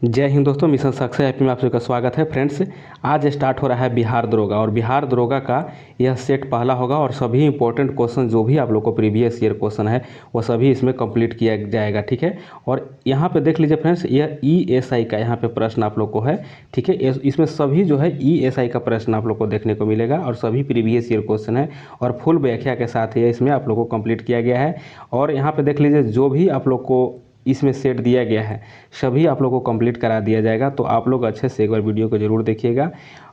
जय हिंद दोस्तों, mission success AP में आप सभी का स्वागत है। फ्रेंड्स, आज स्टार्ट हो रहा है बिहार दरोगा और बिहार दरोगा का यह सेट पहला होगा और सभी इंपॉर्टेंट क्वेश्चन जो भी आप लोग को प्रीवियस ईयर क्वेश्चन है वो सभी इसमें कंप्लीट किया जाएगा। ठीक है, और यहाँ पे देख लीजिए फ्रेंड्स, यह ESI का यहाँ पे प्रश्न आप लोग को है। ठीक है, इसमें सभी जो है ESI का प्रश्न आप लोग को देखने को मिलेगा और सभी प्रीवियस ईयर क्वेश्चन है और फुल व्याख्या के साथ ये इसमें आप लोग को कंप्लीट किया गया है। और यहाँ पे देख लीजिए जो भी आप लोग को इसमें सेट दिया गया है सभी आप लोग को कंप्लीट करा दिया जाएगा। तो आप लोग अच्छे से एक बार वीडियो को ज़रूर देखिएगा।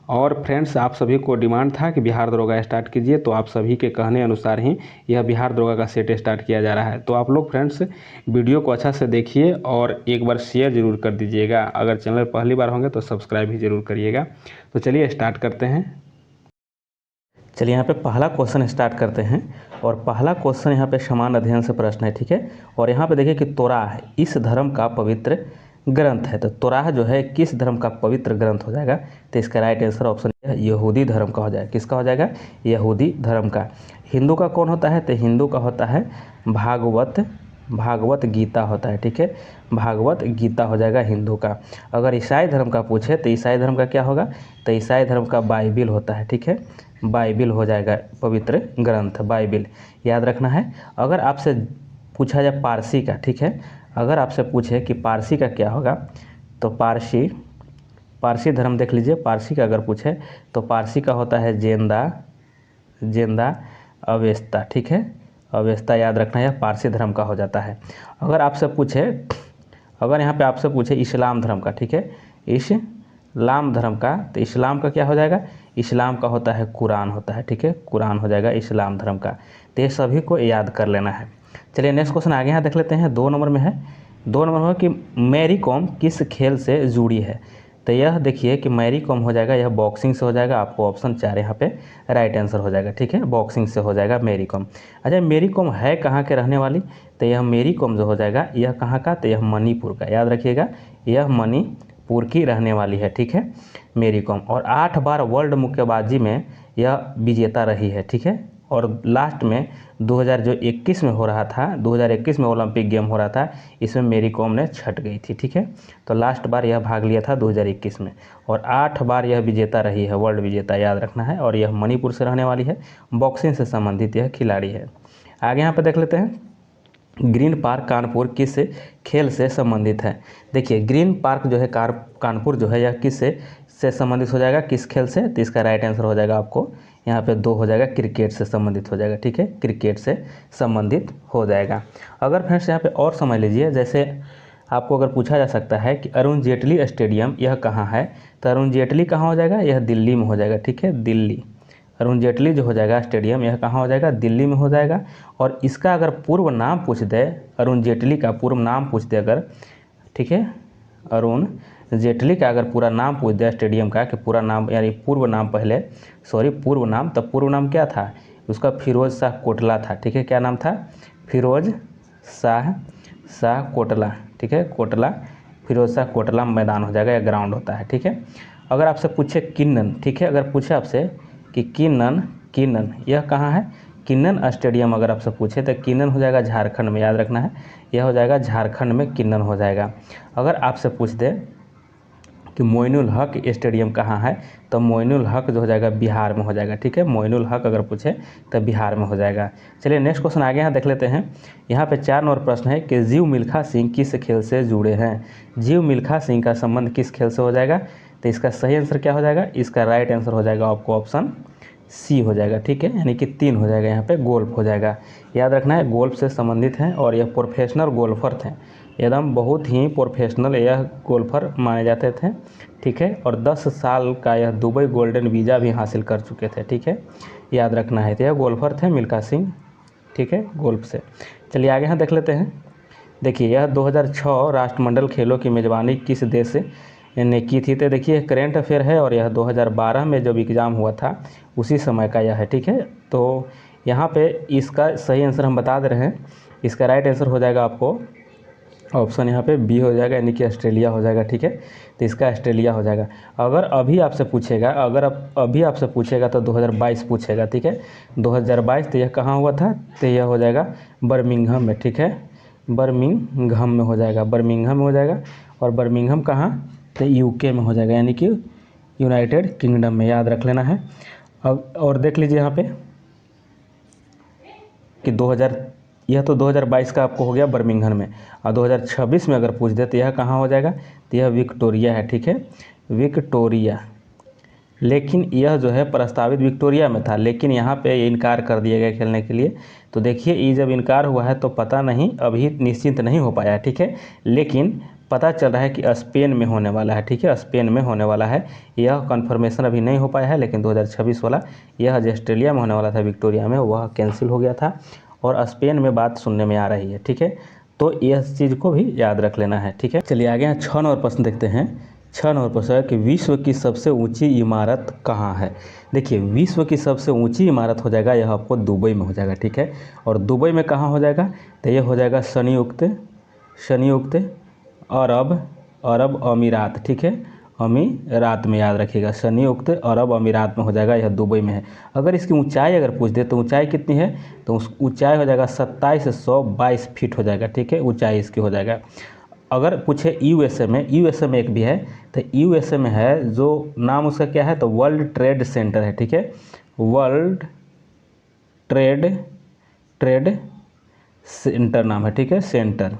और फ्रेंड्स, आप सभी को डिमांड था कि बिहार दरोगा स्टार्ट कीजिए, तो आप सभी के कहने अनुसार ही यह बिहार दरोगा का सेट स्टार्ट किया जा रहा है। तो आप लोग फ्रेंड्स वीडियो को अच्छा से देखिए और एक बार शेयर ज़रूर कर दीजिएगा। अगर चैनल पहली बार होंगे तो सब्सक्राइब भी ज़रूर करिएगा। तो चलिए स्टार्ट करते हैं। चलिए यहाँ पे पहला क्वेश्चन स्टार्ट करते हैं और पहला क्वेश्चन यहाँ पे समान अध्ययन से प्रश्न है। ठीक है, और यहाँ पे देखिए कि तोराह इस धर्म का पवित्र ग्रंथ है। तो तोराह जो है किस धर्म का पवित्र ग्रंथ हो जाएगा? तो इसका राइट आंसर ऑप्शन है यहूदी धर्म का हो जाएगा। किसका हो जाएगा? यहूदी धर्म का। हिंदू का कौन होता है? तो हिंदू का होता है भागवत गीता होता है। ठीक है, भागवत गीता हो जाएगा हिंदू का। अगर ईसाई धर्म का पूछे तो ईसाई धर्म का क्या होगा? तो ईसाई धर्म का बाइबिल होता है। ठीक है, बाइबिल हो जाएगा पवित्र ग्रंथ, बाइबिल याद रखना है। अगर आपसे पूछा जाए पारसी का, ठीक है, अगर आपसे पूछे कि पारसी का क्या होगा तो पारसी धर्म देख लीजिए। पारसी का अगर पूछे तो पारसी का होता है जेंदा अवेस्ता। ठीक है, अवेस्ता याद रखना है, पारसी धर्म का हो जाता है। अगर यहाँ पे आपसे पूछे इस्लाम धर्म का, ठीक है, इस्लाम धर्म का, तो इस्लाम का क्या हो जाएगा? इस्लाम का होता है कुरान होता है। ठीक है, कुरान हो जाएगा इस्लाम धर्म का। तो ये सभी को याद कर लेना है। चलिए नेक्स्ट क्वेश्चन आगे यहाँ देख लेते हैं। 2 नंबर में है। 2 नंबर में कि मैरी कॉम किस खेल से जुड़ी है? तो यह देखिए कि मैरी कॉम हो जाएगा, यह बॉक्सिंग से हो जाएगा। आपको ऑप्शन 4 यहाँ पे राइट आंसर हो जाएगा। ठीक है, बॉक्सिंग से हो जाएगा मैरी कॉम। अच्छा, मैरी कॉम है कहाँ के रहने वाली? तो यह मैरी कॉम जो हो जाएगा यह कहाँ का? तो यह मणिपुर का। याद रखिएगा, यह मणिपुर की रहने वाली है। ठीक है, मैरी कॉम। और 8 बार वर्ल्ड मुक्केबाजी में यह विजेता रही है। ठीक है, और लास्ट में 2021 में हो रहा था, 2021 में ओलंपिक गेम हो रहा था, इसमें मैरी कॉम ने छट गई थी। ठीक है, तो लास्ट बार यह भाग लिया था 2021 में और 8 बार यह विजेता रही है, वर्ल्ड विजेता याद रखना है। और यह मणिपुर से रहने वाली है, बॉक्सिंग से संबंधित यह खिलाड़ी है। आगे यहाँ पर देख लेते हैं, ग्रीन पार्क कानपुर किस खेल से संबंधित है? देखिए ग्रीन पार्क जो है कानपुर जो है यह किस से संबंधित हो जाएगा? किस खेल से? तो इसका राइट आंसर हो जाएगा आपको यहाँ पे 2 हो जाएगा, क्रिकेट से संबंधित हो जाएगा। ठीक है, क्रिकेट से संबंधित हो जाएगा। अगर फ्रेंड्स यहाँ पे और समझ लीजिए, जैसे आपको अगर पूछा जा सकता है कि अरुण जेटली स्टेडियम यह कहाँ है? तो अरुण जेटली कहाँ हो जाएगा? यह दिल्ली में हो जाएगा। ठीक है, दिल्ली। अरुण जेटली जो हो जाएगा स्टेडियम यह कहाँ हो जाएगा? दिल्ली में हो जाएगा। और इसका अगर पूर्व नाम पूछ दे, अरुण जेटली का पूर्व नाम पूछ दे अगर, ठीक है, अरुण जेटली का अगर पूरा नाम पूछ दे स्टेडियम का कि पूरा नाम यानी पूर्व नाम पूर्व नाम, तब पूर्व नाम क्या था उसका? फिरोज शाह कोटला था। ठीक है, क्या नाम था? फिरोज शाह कोटला। ठीक है, कोटला, फिरोज शाह कोटला मैदान हो जाएगा या ग्राउंड होता है। ठीक है, अगर आपसे पूछे किन्नन, ठीक है, अगर पूछे आपसे कि किन्नन यह कहाँ है? किन्नन स्टेडियम अगर आपसे पूछे तो किन्नन हो जाएगा झारखंड में। याद रखना है, यह हो जाएगा झारखंड में किन्नन हो जाएगा। अगर आपसे पूछ दे कि मोइनुल हक स्टेडियम कहाँ है, तो मोइनुल हक जो हो जाएगा बिहार में हो जाएगा। ठीक है, मोइनुल हक अगर पूछे तो बिहार में हो जाएगा। चलिए नेक्स्ट क्वेश्चन आगे यहाँ देख लेते हैं। यहाँ पे 4 नंबर प्रश्न है कि जीव मिल्खा सिंह किस खेल से जुड़े हैं? जीव मिल्खा सिंह का संबंध किस खेल से हो जाएगा? तो इसका सही आंसर क्या हो जाएगा? इसका राइट आंसर हो जाएगा आपको ऑप्शन सी हो जाएगा। ठीक है, यानी कि 3 हो जाएगा, यहाँ पे गोल्फ हो जाएगा। याद रखना है, गोल्फ से संबंधित हैं और यह प्रोफेशनल गोल्फर थे, एकदम बहुत ही प्रोफेशनल यह गोल्फर माने जाते थे। ठीक है, और 10 साल का यह दुबई गोल्डन वीज़ा भी हासिल कर चुके थे। ठीक है, याद रखना है, तो यह गोल्फर थे मिल्खा सिंह। ठीक है, गोल्फ से। चलिए आगे यहाँ देख लेते हैं। देखिए यह 2006 राष्ट्रमंडल खेलों की मेज़बानी किस देश ने की थी? तो देखिए करेंट अफेयर है और यह 2012 में जब एग्ज़ाम हुआ था उसी समय का यह है। ठीक है, तो यहाँ पे इसका सही आंसर हम बता दे रहे हैं। इसका राइट आंसर हो जाएगा आपको ऑप्शन यहाँ पे बी हो जाएगा, यानी कि ऑस्ट्रेलिया हो जाएगा। ठीक है, तो इसका ऑस्ट्रेलिया हो जाएगा। अगर अभी आपसे पूछेगा तो 2022 पूछेगा। ठीक है, 2022 तो यह कहाँ हुआ था? तो यह हो जाएगा बर्मिंघम में। ठीक है, बर्मिंघम में हो जाएगा, बर्मिंघम में हो जाएगा। और बर्मिंघम कहाँ, तो यूके में हो जाएगा, यानी कि यूनाइटेड किंगडम में, याद रख लेना है। अब और देख लीजिए यहाँ पे कि 2000, यह तो 2022 का आपको हो गया बर्मिंघम में, और 2026 में अगर पूछ दे तो यह कहाँ हो जाएगा, तो यह विक्टोरिया है, ठीक है, विक्टोरिया। लेकिन यह जो है प्रस्तावित विक्टोरिया में था, लेकिन यहाँ पे इनकार कर दिया गया खेलने के लिए। तो देखिए ये जब इनकार हुआ है तो पता नहीं, अभी निश्चिंत नहीं हो पाया है, ठीक है, लेकिन पता चल रहा है कि स्पेन में होने वाला है, ठीक है, स्पेन में होने वाला है। यह कन्फर्मेशन अभी नहीं हो पाया है, लेकिन 2026 वाला यह जो ऑस्ट्रेलिया में होने वाला था विक्टोरिया में, वह कैंसिल हो गया था और स्पेन में बात सुनने में आ रही है, ठीक है। तो इस चीज़ को भी याद रख लेना है, ठीक है। चलिए आगे यहाँ 6 नंबर प्रश्न देखते हैं। 6 नंबर प्रश्न है कि विश्व की सबसे ऊंची इमारत कहाँ है। देखिए विश्व की सबसे ऊंची इमारत हो जाएगा यह आपको दुबई में हो जाएगा, ठीक है। और दुबई में कहाँ हो जाएगा, तो यह हो जाएगा संयुक्त अरब अमीरात, ठीक है, अमीरात में, याद रखिएगा, संयुक्त अरब अमीरात में हो जाएगा, यह दुबई में है। अगर इसकी ऊंचाई अगर पूछ दे तो ऊंचाई कितनी है, तो उस ऊंचाई हो जाएगा 2722 फीट हो जाएगा, ठीक है, ऊंचाई इसकी हो जाएगा। अगर पूछे यूएसए में एक भी है, तो यूएसए में है, जो नाम उसका क्या है, तो वर्ल्ड ट्रेड सेंटर है, ठीक है, वर्ल्ड ट्रेड सेंटर नाम है, ठीक है, सेंटर।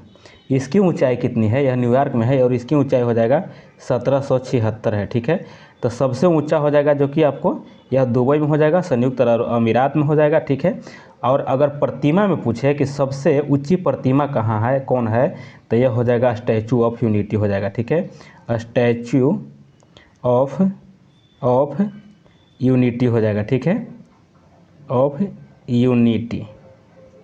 इसकी ऊंचाई कितनी है, यह न्यूयॉर्क में है और इसकी ऊंचाई हो जाएगा 1776 है, ठीक है। तो सबसे ऊंचा हो जाएगा जो कि आपको यह दुबई में हो जाएगा, संयुक्त अरब अमीरात में हो जाएगा, ठीक है। और अगर प्रतिमा में पूछे कि सबसे ऊंची प्रतिमा कहाँ है, कौन है, तो यह हो जाएगा स्टैचू ऑफ यूनिटी हो जाएगा, ठीक है, स्टैचू ऑफ यूनिटी हो जाएगा, ठीक है, ऑफ यूनिटी,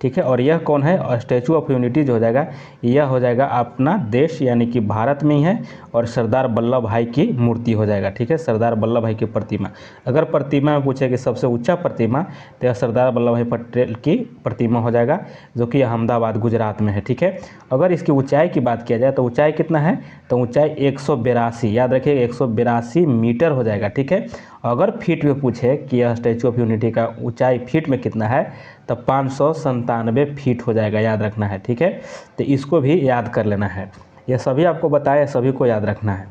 ठीक है। और यह कौन है, स्टैचू ऑफ यूनिटी जो हो जाएगा, यह हो जाएगा अपना देश यानी कि भारत में ही है, और सरदार वल्लभ भाई की मूर्ति हो जाएगा, ठीक है, सरदार वल्लभ भाई की प्रतिमा। अगर प्रतिमा में पूछे कि सबसे ऊंचा प्रतिमा, तो यह सरदार वल्लभ भाई पटेल की प्रतिमा हो जाएगा, जो कि अहमदाबाद गुजरात में है, ठीक है। अगर इसकी ऊंचाई की बात किया जाए तो ऊंचाई कितना है, तो ऊंचाई 182, याद रखिए 182 मीटर हो जाएगा, ठीक है। अगर फीट में पूछे कि यह स्टैचू ऑफ यूनिटी का ऊंचाई फीट में कितना है, तो 597 फीट हो जाएगा, याद रखना है, ठीक है। तो इसको भी याद कर लेना है, यह सभी आपको बताया, सभी को याद रखना है।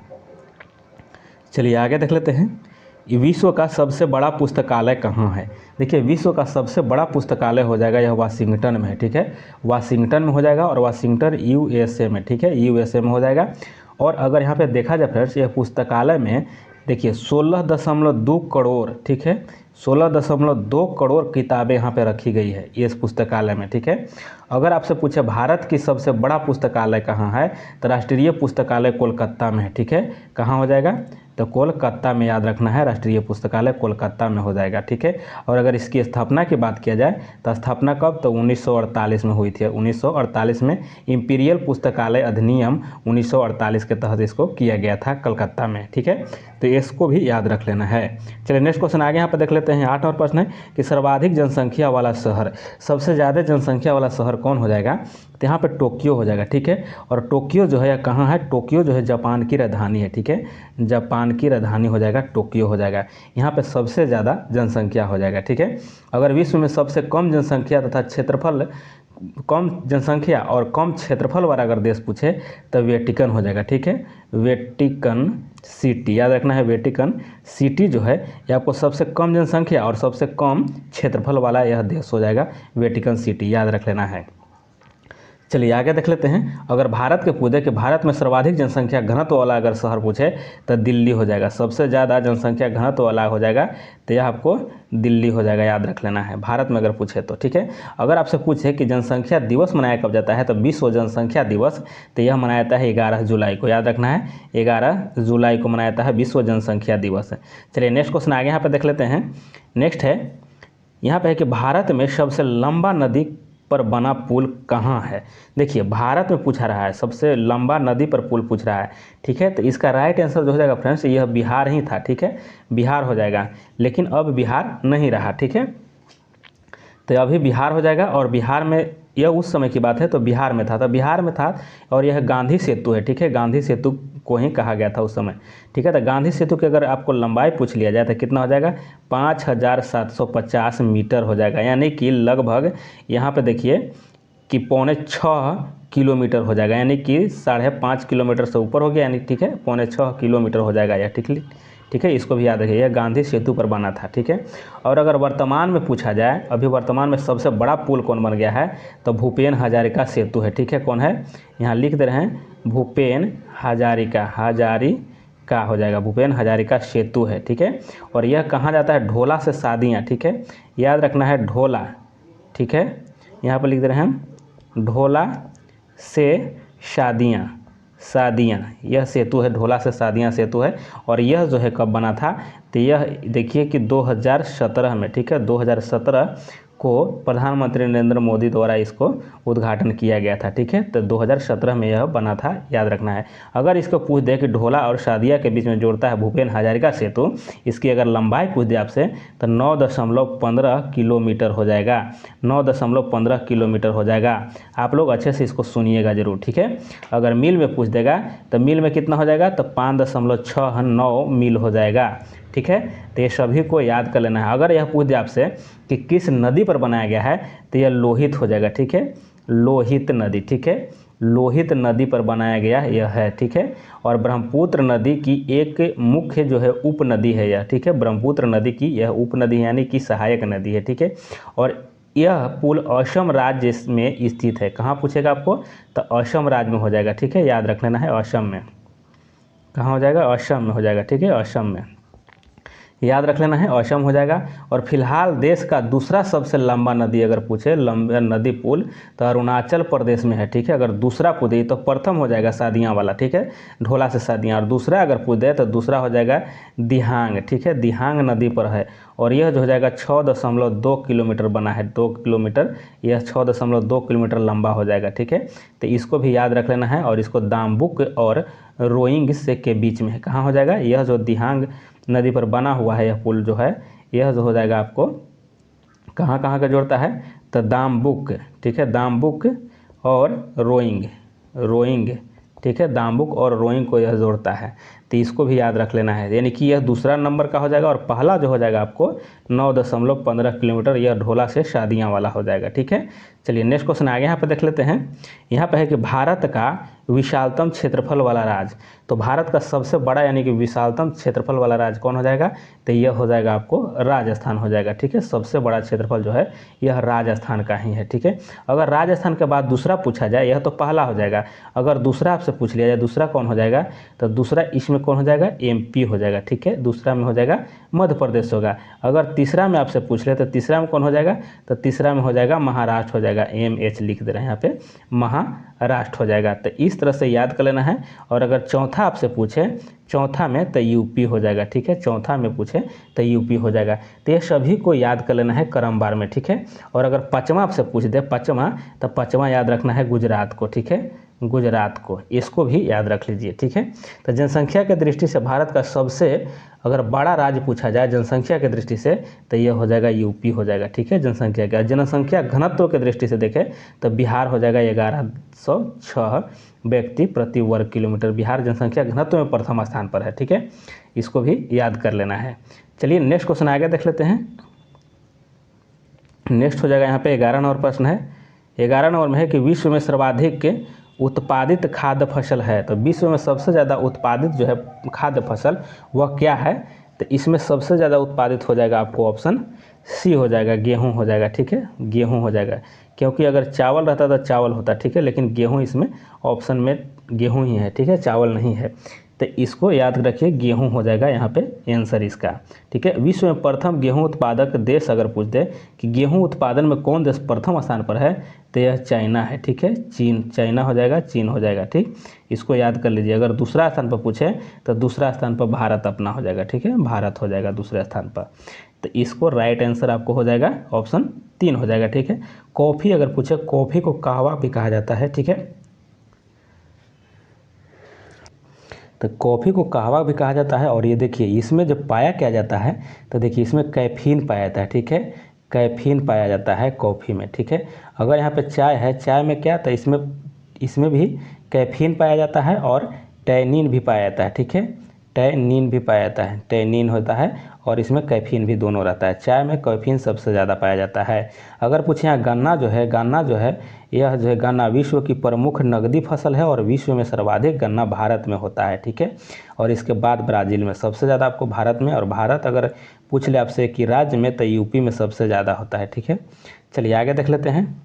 चलिए आगे देख लेते हैं, विश्व का सबसे बड़ा पुस्तकालय कहाँ है। देखिए विश्व का सबसे बड़ा पुस्तकालय हो जाएगा यह वाशिंगटन में है, ठीक है, वाशिंगटन में हो जाएगा, और वाशिंगटन यूएसए में, ठीक है, यूएसए में हो जाएगा। और अगर यहाँ पे देखा जाए फ्रेंड्स, यह पुस्तकालय में देखिए 16.2 करोड़, ठीक है, 16.2 करोड़ किताबें यहाँ पे रखी गई है इस पुस्तकालय में, ठीक है। अगर आपसे पूछे भारत की सबसे बड़ा पुस्तकालय कहाँ है, तो राष्ट्रीय पुस्तकालय कोलकाता में है, ठीक है, कहाँ हो जाएगा, तो कोलकाता में, याद रखना है, राष्ट्रीय पुस्तकालय कोलकाता में हो जाएगा, ठीक है। और अगर इसकी स्थापना की बात किया जाए तो स्थापना कब, तो 1948 में हुई थी। 1948 में इंपीरियल पुस्तकालय अधिनियम 1948 के तहत इसको किया गया था कलकत्ता में, ठीक है। तो इसको भी याद रख लेना है। चलिए नेक्स्ट क्वेश्चन आगे यहाँ पर देख लेते हैं। 8 नंबर प्रश्न है कि सर्वाधिक जनसंख्या वाला शहर, सबसे ज़्यादा जनसंख्या वाला शहर कौन हो जाएगा, तो यहाँ पे टोक्यो हो जाएगा, ठीक है। और टोक्यो जो है कहाँ है, टोक्यो जो है जापान की राजधानी है, ठीक है, जापान की राजधानी हो जाएगा, टोक्यो हो जाएगा। यहाँ पे सबसे ज़्यादा जनसंख्या हो जाएगा, ठीक है। अगर विश्व में सबसे कम जनसंख्या तथा क्षेत्रफल, कम जनसंख्या और कम क्षेत्रफल वाला अगर देश पूछे तो वेटिकन हो जाएगा, ठीक है, वेटिकन सिटी, याद रखना है, वेटिकन सिटी जो है ये आपको सबसे कम जनसंख्या और सबसे कम क्षेत्रफल वाला यह देश हो जाएगा, वेटिकन सिटी, याद रख लेना है। चलिए आगे देख लेते हैं। अगर भारत के पूछे कि भारत में सर्वाधिक जनसंख्या घनत्व वाला अगर शहर पूछे तो दिल्ली हो जाएगा, सबसे ज़्यादा जनसंख्या घनत्व वाला हो जाएगा, तो यह आपको दिल्ली हो जाएगा, याद रख लेना है, भारत में अगर पूछे तो, ठीक है। अगर आपसे पूछे कि जनसंख्या दिवस मनाया कब जाता है, तो विश्व जनसंख्या दिवस, तो यह मनाया जाता है 11 जुलाई को, याद रखना है, 11 जुलाई को मनाया जाता है विश्व जनसंख्या दिवस। चलिए नेक्स्ट क्वेश्चन आगे यहाँ पर देख लेते हैं। नेक्स्ट है यहाँ पे है कि भारत में सबसे लंबा नदी पर बना पुल कहाँ है। देखिए भारत में पूछा रहा है, सबसे लंबा नदी पर पुल पूछ रहा है, ठीक है। तो इसका राइट आंसर जो हो जाएगा फ्रेंड्स, यह बिहार ही था, ठीक है, बिहार हो जाएगा, लेकिन अब बिहार नहीं रहा, ठीक है। तो अभी बिहार हो जाएगा, और बिहार में यह उस समय की बात है तो बिहार में था, तो बिहार में था, और यह गांधी सेतु है, ठीक है, गांधी सेतु को ही कहा गया था उस समय, ठीक है। तो गांधी सेतु की अगर आपको लंबाई पूछ लिया जाए तो कितना हो जाएगा, 5750 मीटर हो जाएगा, यानी कि लगभग यहाँ पे देखिए कि 6.25 किलोमीटर हो जाएगा, यानी कि 5.5 किलोमीटर से ऊपर हो गया, यानी ठीक है 5.25 किलोमीटर हो जाएगा यह, ठीक है। इसको भी याद रखिए, यह गांधी सेतु पर बना था, ठीक है। और अगर वर्तमान में पूछा जाए, अभी वर्तमान में सबसे बड़ा पुल कौन बन गया है, तो भूपेन हजारिका सेतु है, ठीक है। कौन है, यहाँ लिख दे रहे हैं, भूपेन हजारिका हो जाएगा, भूपेन हजारिका सेतु है, ठीक है। और यह कहाँ जाता है, ढोला से सादियाँ, ठीक है, याद रखना है ढोला, ठीक है। यहाँ पर लिख दे रहे हैं हम, ढोला से सादियाँ, यह सेतु है, ढोला से सादियाँ सेतु है। और यह जो है कब बना था, तो यह देखिए कि 2017 में, ठीक है, 2017 को प्रधानमंत्री नरेंद्र मोदी द्वारा इसको उद्घाटन किया गया था, ठीक है। तो 2017 में यह बना था, याद रखना है। अगर इसको पूछ दे कि ढोला और सादिया के बीच में जोड़ता है भूपेन हजारिका सेतु, इसकी अगर लंबाई पूछ दे आपसे, तो 9.15 किलोमीटर हो जाएगा, 9.15 किलोमीटर हो जाएगा। आप लोग अच्छे से इसको सुनिएगा जरूर, ठीक है। अगर मील में पूछ देगा तो मील में कितना हो जाएगा, तो 5.69 मील हो जाएगा, ठीक है। तो ये सभी को याद कर लेना है। अगर यह पूछ दे आपसे कि किस नदी पर बनाया गया है, तो यह लोहित हो जाएगा, ठीक है, लोहित नदी, ठीक है, लोहित नदी पर बनाया गया यह है, ठीक है। और ब्रह्मपुत्र नदी की एक मुख्य जो है उपनदी है यह, ठीक है, ब्रह्मपुत्र नदी की यह उपनदी यानी कि सहायक नदी है, ठीक है। और यह पुल असम राज्य में स्थित है। कहाँ पूछेगा आपको, तो असम राज्य में हो जाएगा, ठीक है, याद रख लेना है, असम में। कहाँ हो जाएगा, असम में हो जाएगा, ठीक है, असम में याद रख लेना है, असम हो जाएगा। और फिलहाल देश का दूसरा सबसे लंबा नदी अगर पूछे, लंबा नदी पुल, तो अरुणाचल प्रदेश में है, ठीक है। अगर दूसरा पूछे तो प्रथम हो जाएगा सादियाँ वाला, ठीक है, ढोला से सादियाँ। और दूसरा अगर पूछ दे तो दूसरा हो जाएगा दिहांग, ठीक है, दिहांग नदी पर है। और यह जो हो जाएगा 6.2 किलोमीटर बना है, 2 किलोमीटर, यह 6.2 किलोमीटर लंबा हो जाएगा, ठीक है। तो इसको भी याद रख लेना है। और इसको दाम्बुक और रोइंग से के बीच में है, कहाँ हो जाएगा, यह जो दिहांग नदी पर बना हुआ है यह पुल जो है, यह जो हो जाएगा आपको कहाँ कहाँ का जोड़ता है, तो दाम्बुक, ठीक है, दाम्बुक और रोइंग, ठीक है, दाम्बुक और रोइंग को यह जोड़ता है। तो इसको भी याद रख लेना है, यानी कि यह दूसरा नंबर का हो जाएगा। और पहला जो हो जाएगा आपको 9.15 किलोमीटर, यह ढोला से सादियाँ वाला हो जाएगा, ठीक है। चलिए नेक्स्ट क्वेश्चन आगे यहाँ पे देख लेते हैं। यहाँ पे है कि भारत का विशालतम क्षेत्रफल वाला राज्य, तो भारत का सबसे बड़ा यानी कि विशालतम क्षेत्रफल वाला राज्य कौन हो जाएगा, तो यह हो जाएगा आपको राजस्थान हो जाएगा, ठीक है। सबसे बड़ा क्षेत्रफल जो है यह राजस्थान का ही है, ठीक है। अगर राजस्थान के बाद दूसरा पूछा जाए, यह तो पहला हो जाएगा। अगर दूसरा आपसे पूछ लिया जाए दूसरा कौन हो जाएगा, तो दूसरा इसमें कौन हो जाएगा, MP हो जाएगा, ठीक है। दूसरा में हो जाएगा मध्य प्रदेश होगा। अगर तीसरा में आपसे पूछ ले तो तीसरा में कौन हो जाएगा, तो तीसरा में हो जाएगा महाराष्ट्र हो जाएगा, MH लिख दे रहे हैं यहाँ पे, महाराष्ट्र हो जाएगा। तो इस तरह से याद कर लेना है। और अगर चौथा आपसे पूछे, चौथा में तो UP हो जाएगा, ठीक है, चौथा में पूछे तो UP हो जाएगा। तो ये सभी को याद कर लेना है क्रमवार में, ठीक है। और अगर पाँचवा आपसे पूछ दे, पाँचवा, तो पाँचवा याद रखना है गुजरात को, ठीक है, गुजरात को, इसको भी याद रख लीजिए, ठीक है। तो जनसंख्या के दृष्टि से भारत का सबसे अगर बड़ा राज्य पूछा जाए जनसंख्या के दृष्टि से, तो यह हो जाएगा UP हो जाएगा, ठीक है, जनसंख्या का। जनसंख्या घनत्व के दृष्टि से देखें तो बिहार हो जाएगा 1106 व्यक्ति प्रति वर्ग किलोमीटर, बिहार जनसंख्या घनत्व में प्रथम स्थान पर है, ठीक है, इसको भी याद कर लेना है। चलिए नेक्स्ट क्वेश्चन आगे देख लेते हैं। नेक्स्ट हो जाएगा यहाँ पे 11 नंबर प्रश्न है। 11 नंबर में है कि विश्व में सर्वाधिक उत्पादित खाद्य फसल है, तो विश्व में सबसे ज़्यादा उत्पादित जो है खाद्य फसल वह क्या है, तो इसमें सबसे ज़्यादा उत्पादित हो जाएगा आपको ऑप्शन C हो जाएगा, गेहूं हो जाएगा, ठीक है, गेहूं हो जाएगा। क्योंकि अगर चावल रहता तो चावल होता, ठीक है, लेकिन गेहूं इसमें ऑप्शन में गेहूं ही है, ठीक है, चावल नहीं है। तो इसको याद रखिए, गेहूं हो जाएगा यहाँ पे आंसर इसका, ठीक है। विश्व में प्रथम गेहूं उत्पादक देश अगर पूछ दे कि गेहूं उत्पादन में कौन देश प्रथम स्थान पर है, तो यह चाइना है, ठीक है, चीन, चाइना हो जाएगा, चीन हो जाएगा, ठीक, इसको याद कर लीजिए। अगर दूसरा स्थान पर पूछे तो दूसरा स्थान पर भारत अपना हो जाएगा, ठीक है, भारत हो जाएगा दूसरे स्थान पर। तो इसको राइट आंसर आपको हो जाएगा ऑप्शन 3 हो जाएगा, ठीक है। कॉफ़ी अगर पूछे, कॉफ़ी को कहवा भी कहा जाता है, ठीक है, तो कॉफ़ी को कहवा भी कहा जाता है। और ये देखिए इसमें जब पाया क्या जाता है, तो देखिए इसमें कैफीन पाया जाता है, ठीक है, कैफीन पाया जाता है कॉफ़ी में, ठीक है। अगर यहाँ पे चाय है, चाय में क्या, तो इसमें भी कैफीन पाया जाता है और टैनिन भी पाया जाता है, ठीक है, टैनिन भी पाया जाता है, टैनिन होता है। और इसमें कैफीन भी दोनों रहता है। चाय में कैफीन सबसे ज़्यादा पाया जाता है। अगर पूछे यहाँ गन्ना जो है, यह जो है गन्ना विश्व की प्रमुख नकदी फसल है और विश्व में सर्वाधिक गन्ना भारत में होता है, ठीक है। और इसके बाद ब्राज़ील में, सबसे ज़्यादा आपको भारत में, और भारत अगर पूछ ले आपसे कि राज्य में, तो यूपी में सबसे ज़्यादा होता है, ठीक है। चलिए आगे देख लेते हैं।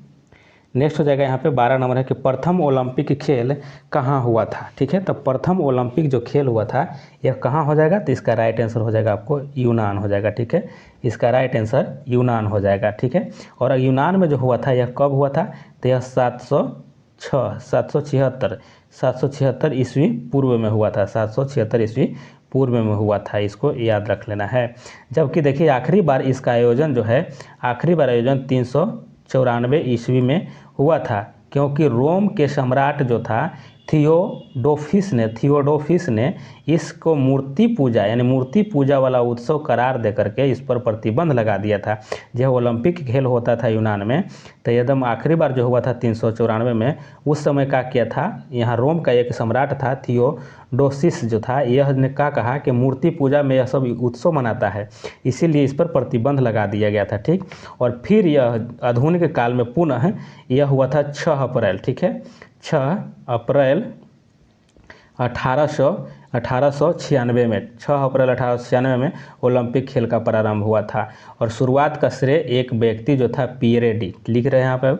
नेक्स्ट हो जाएगा यहाँ पे 12 नंबर है कि प्रथम ओलंपिक खेल कहाँ हुआ था, ठीक है। तो प्रथम ओलंपिक जो खेल हुआ था यह कहाँ हो जाएगा, तो इसका राइट आंसर हो जाएगा आपको यूनान हो जाएगा, ठीक है। इसका राइट आंसर यूनान हो जाएगा, ठीक है। और यूनान में जो हुआ था यह कब हुआ था, तो यह 776 ईस्वी पूर्व में हुआ था, 776 ईस्वी पूर्व में हुआ था, इसको याद रख लेना है। जबकि देखिए आखिरी बार इसका आयोजन जो है, आखिरी बार आयोजन 394 ईस्वी में हुआ था, क्योंकि रोम के सम्राट जो था थियोडोफिस ने इसको मूर्ति पूजा यानी मूर्ति पूजा वाला उत्सव करार दे करके इस पर प्रतिबंध लगा दिया था। जब ओलंपिक खेल होता था यूनान में, तो एकदम आखिरी बार जो हुआ था 394 में, उस समय क्या किया था, यहाँ रोम का एक सम्राट था थियोडोसिस जो था, यह ने कहा कि मूर्ति पूजा में यह सब उत्सव मनाता है, इसीलिए इस पर प्रतिबंध लगा दिया गया था, ठीक। और फिर यह आधुनिक काल में पुनः यह हुआ था 6 अप्रैल, ठीक है, 6 अप्रैल 1896 में, 6 अप्रैल 1896 में ओलंपिक खेल का प्रारंभ हुआ था। और शुरुआत का श्रेय एक व्यक्ति जो था पियरे डी, लिख रहे हैं यहाँ पे,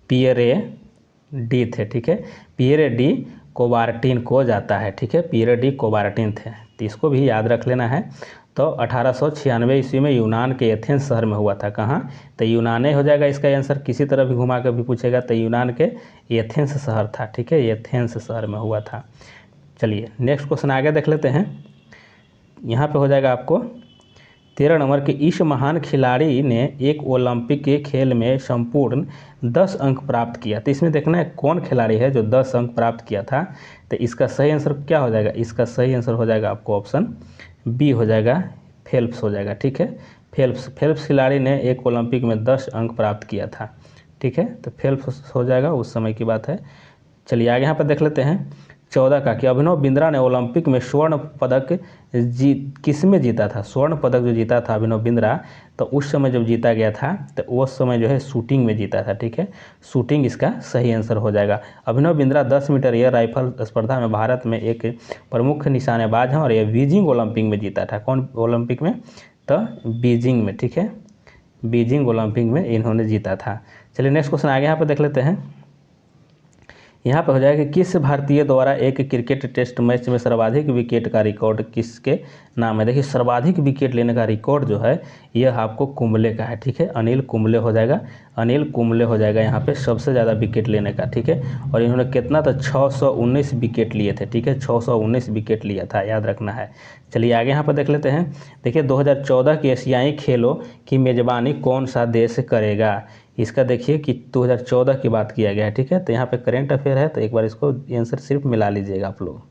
पियरे डी थे, ठीक है, पियरे डी कोबार्टिन को जाता है, ठीक है, पियरे डी कोबार्टिन थे, तो इसको भी याद रख लेना है। तो 1896 ईस्वी में यूनान के एथेंस शहर में हुआ था, कहाँ, तो यूनान हो जाएगा इसका आंसर, किसी तरह भी घुमा कर भी पूछेगा तो यूनान के एथेंस शहर था, ठीक है, एथेंस शहर में हुआ था। चलिए नेक्स्ट क्वेश्चन आगे देख लेते हैं। यहाँ पे हो जाएगा आपको 13 नंबर के, इस महान खिलाड़ी ने एक ओलंपिक के खेल में संपूर्ण 10 अंक प्राप्त किया। तो इसमें देखना है कौन खिलाड़ी है जो 10 अंक प्राप्त किया था। तो इसका सही आंसर क्या हो जाएगा, इसका सही आंसर हो जाएगा आपको ऑप्शन बी हो जाएगा, फेल्प्स हो जाएगा, ठीक है। फेल्प्स खिलाड़ी ने एक ओलंपिक में 10 अंक प्राप्त किया था, ठीक है, तो फेल्प्स हो जाएगा, उस समय की बात है। चलिए आगे यहाँ पर देख लेते हैं 14 का, कि अभिनव बिंद्रा ने ओलंपिक में स्वर्ण पदक किस में जीता था। स्वर्ण पदक जो जीता था अभिनव बिंद्रा, तो उस समय जब जीता गया था तो उस समय जो है शूटिंग में जीता था, ठीक है, शूटिंग इसका सही आंसर हो जाएगा। Abhinav Bindra 10 metre air rifle स्पर्धा में भारत में एक प्रमुख निशानेबाज हैं और यह बीजिंग ओलंपिक में जीता था। कौन ओलंपिक में, तो बीजिंग में, ठीक है, बीजिंग ओलंपिक में इन्होंने जीता था। चलिए नेक्स्ट क्वेश्चन आगे यहाँ पर देख लेते हैं। यहाँ पे हो जाएगा कि किस भारतीय द्वारा एक क्रिकेट टेस्ट मैच में सर्वाधिक विकेट का रिकॉर्ड किसके नाम है। देखिए सर्वाधिक विकेट लेने का रिकॉर्ड जो है यह आपको कुंबले का है, ठीक है, अनिल कुंबले हो जाएगा, अनिल कुंबले हो जाएगा यहाँ पे सबसे ज़्यादा विकेट लेने का, ठीक है। और इन्होंने कितना था, 619 विकेट लिए थे, ठीक है, 619 विकेट लिया था, याद रखना है। चलिए आगे यहाँ पर देख लेते हैं। देखिए 2014 के एशियाई खेलों की मेज़बानी कौन सा देश करेगा। इसका देखिए कि 2014 की बात किया गया है, ठीक है, तो यहाँ पे करेंट अफेयर है, तो एक बार इसको आंसर सिर्फ मिला लीजिएगा आप लोग।